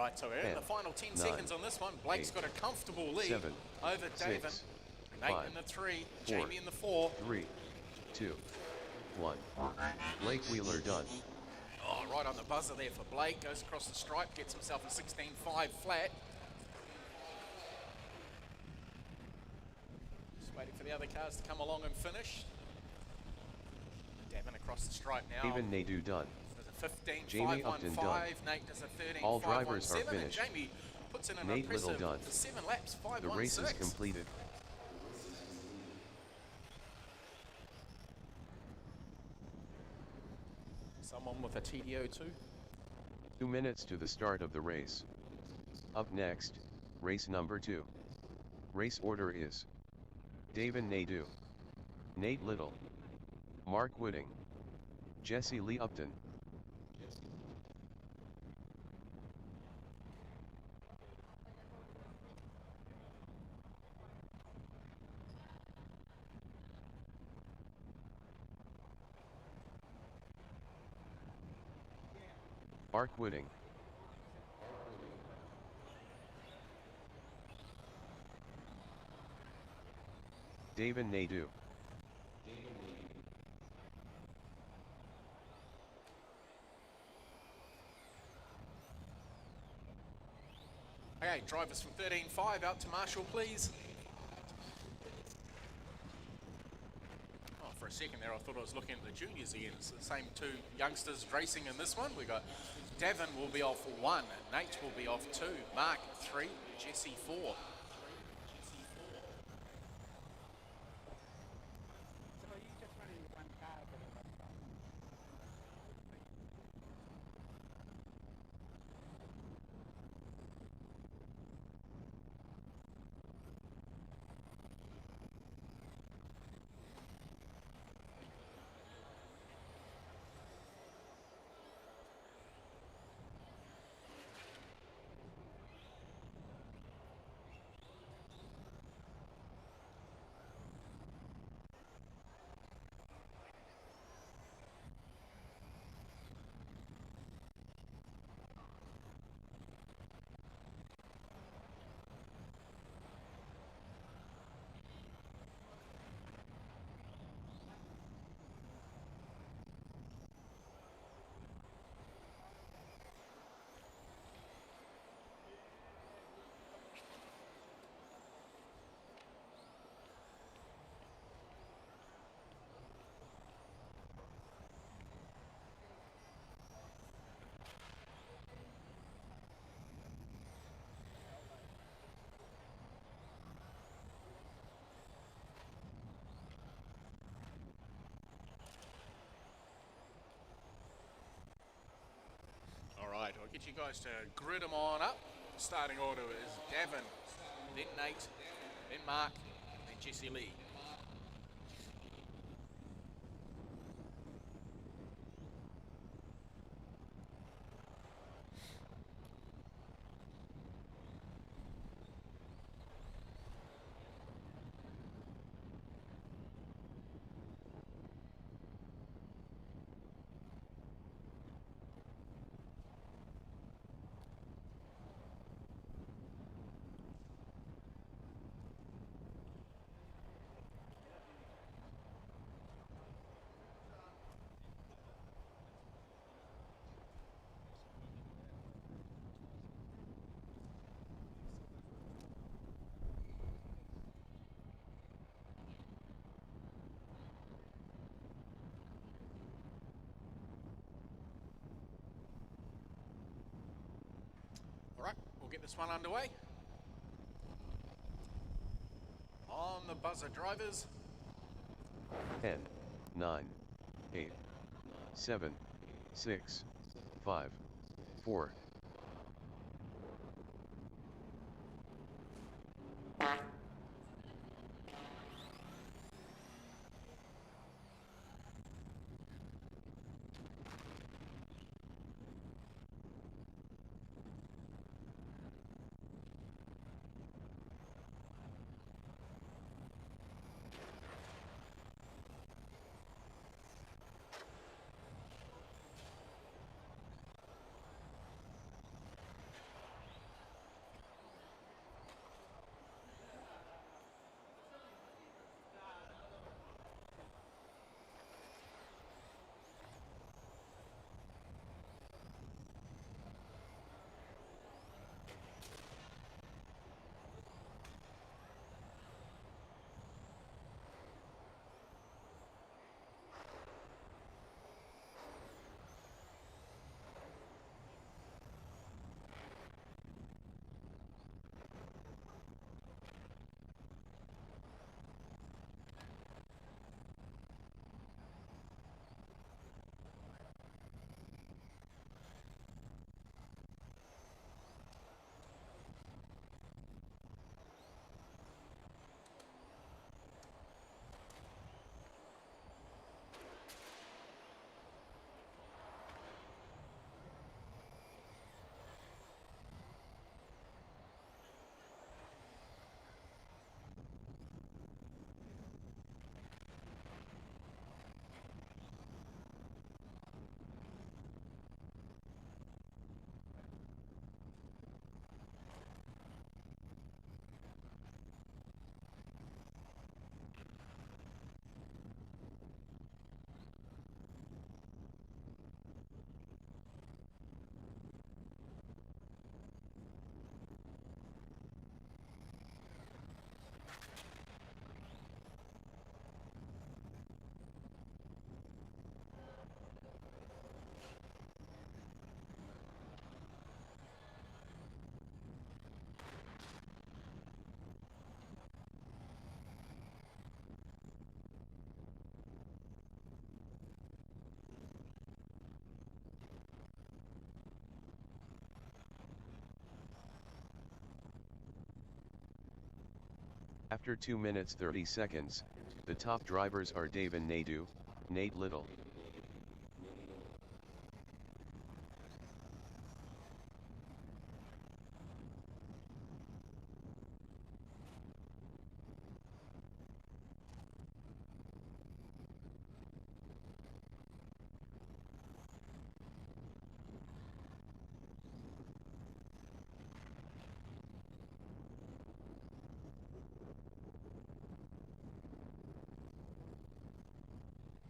right, so we're in 10, the final 10 9, seconds on this one. Blake's 8, got a comfortable lead 7, over Davin. 6, Nate 5, in the 3, 4, Jamie in the 4. 3, 2, 1. Blake Wheeler done. Oh, right on the buzzer there for Blake. Goes across the stripe, gets himself a 16.5 flat. Just waiting for the other cars to come along and finish. Davin across the stripe now. Even Nadu done. Does a Jamie Upton 15.515. done. Nate does a 13.517. All drivers are finished. And Jamie puts in an Nate Little impressive done. 7 laps, 5.16. The race is completed. Someone with a TDO too. 2 minutes to the start of the race. Up next, race number 2. Race order is Davin Nadu, Nate Little, Mark Wooding, Jesse Lee Upton. Mark Wooding. Davin Nadu. Okay, drivers from 13.5 out to Marshall, please. Oh, for a second there, I thought I was looking at the juniors again. It's the same 2 youngsters racing in this one. We got Davin will be off 1, Nate will be off 2, Mark 3, Jesse 4. Alright, I'll get you guys to grid them on up. Starting order is Davin, then Nate, then Mark, then Jesse Lee. Alright, we'll get this one underway. On the buzzer, drivers. 10, 9, 8, 7, 6, 5, 4. After 2 minutes 30 seconds, the top drivers are Davin Naidu, Nate Little.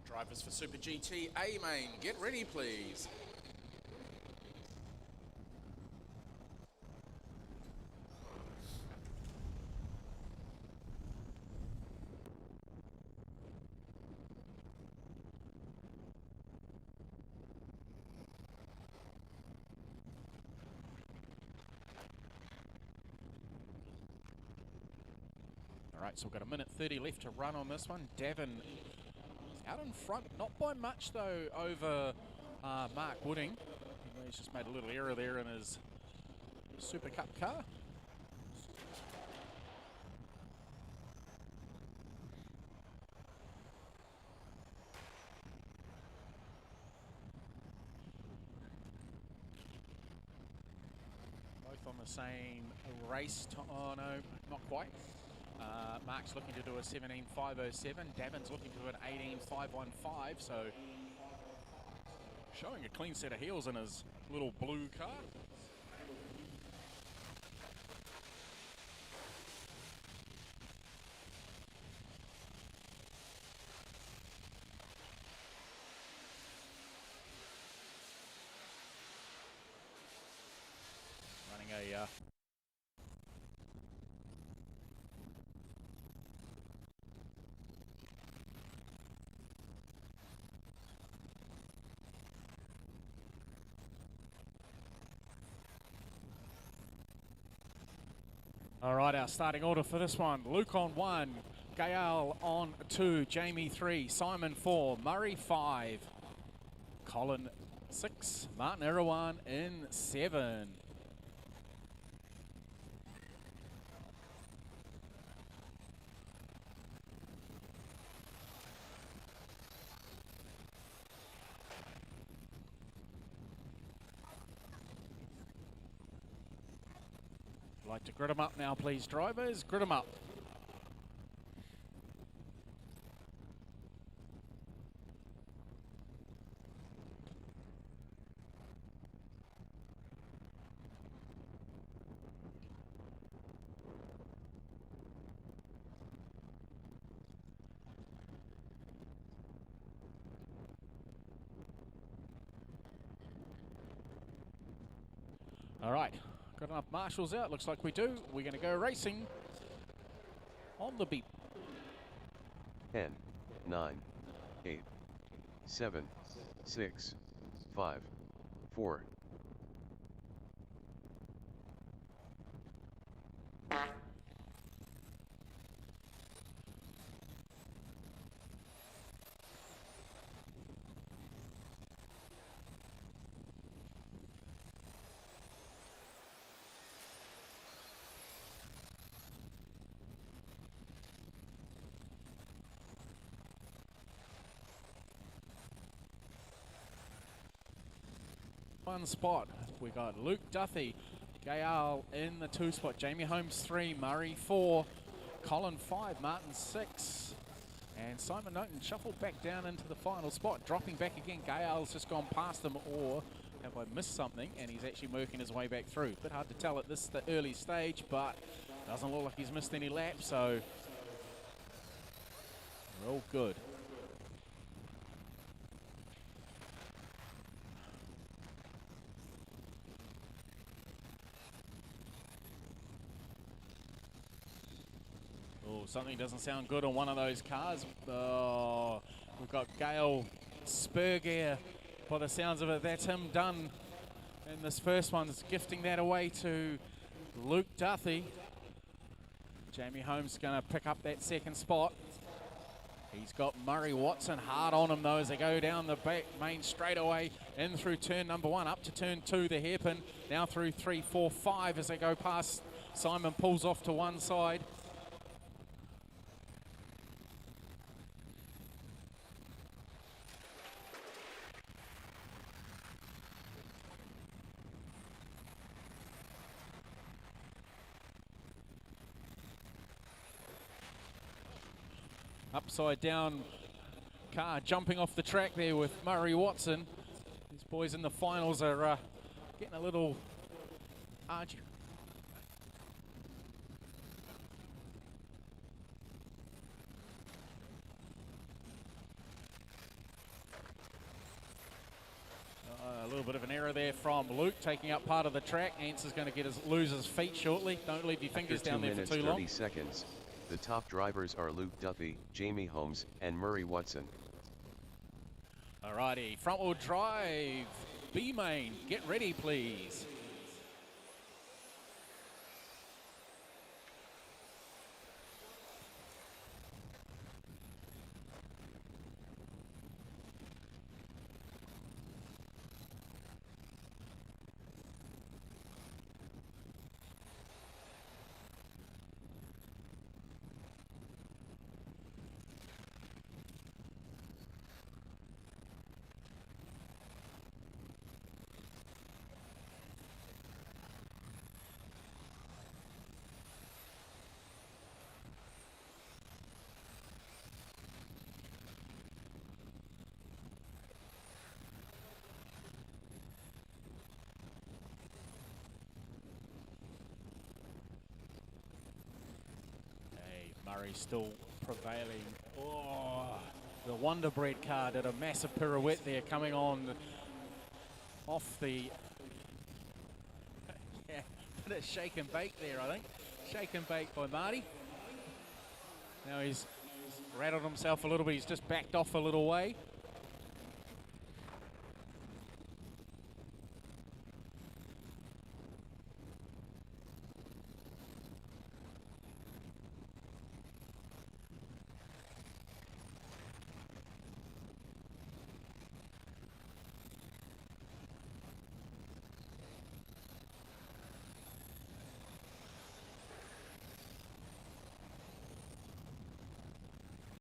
Drivers for Super GT A main, get ready please. All right, so we've got 1:30 left to run on this one. Davin out in front, not by much though, over Mark Wooding. He's just made a little error there in his Super Cup car. Both on the same race. Oh no, not quite. Mark's looking to do a 17.507. Davin's looking to do an 18.515. So showing a clean set of heels in his little blue car. Running a All right, our starting order for this one. Luke on 1, Gael on 2, Jamie 3, Simon 4, Murray 5, Colin 6, Martin Irawan in 7. Like to grid them up now, please, drivers. Grid them up. All right. Got enough marshals out? Looks like we do. We're going to go racing on the beep. 10, 9, 8, 7, 6, 5, 4. One spot. We got Luke Duthie, Gael in the 2 spot, Jamie Holmes 3, Murray 4, Colin 5, Martin 6, and Simon Norton shuffled back down into the final spot, dropping back again. Gael's just gone past them, or have I missed something? And he's actually working his way back through. Bit hard to tell at this the early stage, but doesn't look like he's missed any laps, so we're all good. Oh, something doesn't sound good on one of those cars. Oh, we've got Gael Spurgear. By the sounds of it, that's him done. And this first one's gifting that away to Luke Duthie. Jamie Holmes going to pick up that second spot. He's got Murray Watson hard on him though as they go down the back main straightaway in through turn number 1 up to turn 2, the hairpin. Now through 3, 4, 5 as they go past. Simon pulls off to one side. Upside down car jumping off the track there with Murray Watson. These boys in the finals are getting a little arduous. A little bit of an error there from Luke, taking up part of the track. Ants is going to lose his feet shortly. Don't leave your fingers After down there for too 2 minutes long. 30 seconds, the top drivers are Luke Duffy, Jamie Holmes, and Murray Watson. Alrighty, front wheel drive, B main, get ready please. Murray still prevailing. Oh, the Wonder Bread car did a massive pirouette there, coming on off the yeah, bit of shake and bake there, I think. Shake and bake by Marty. Now he's rattled himself a little bit. He's just backed off a little way.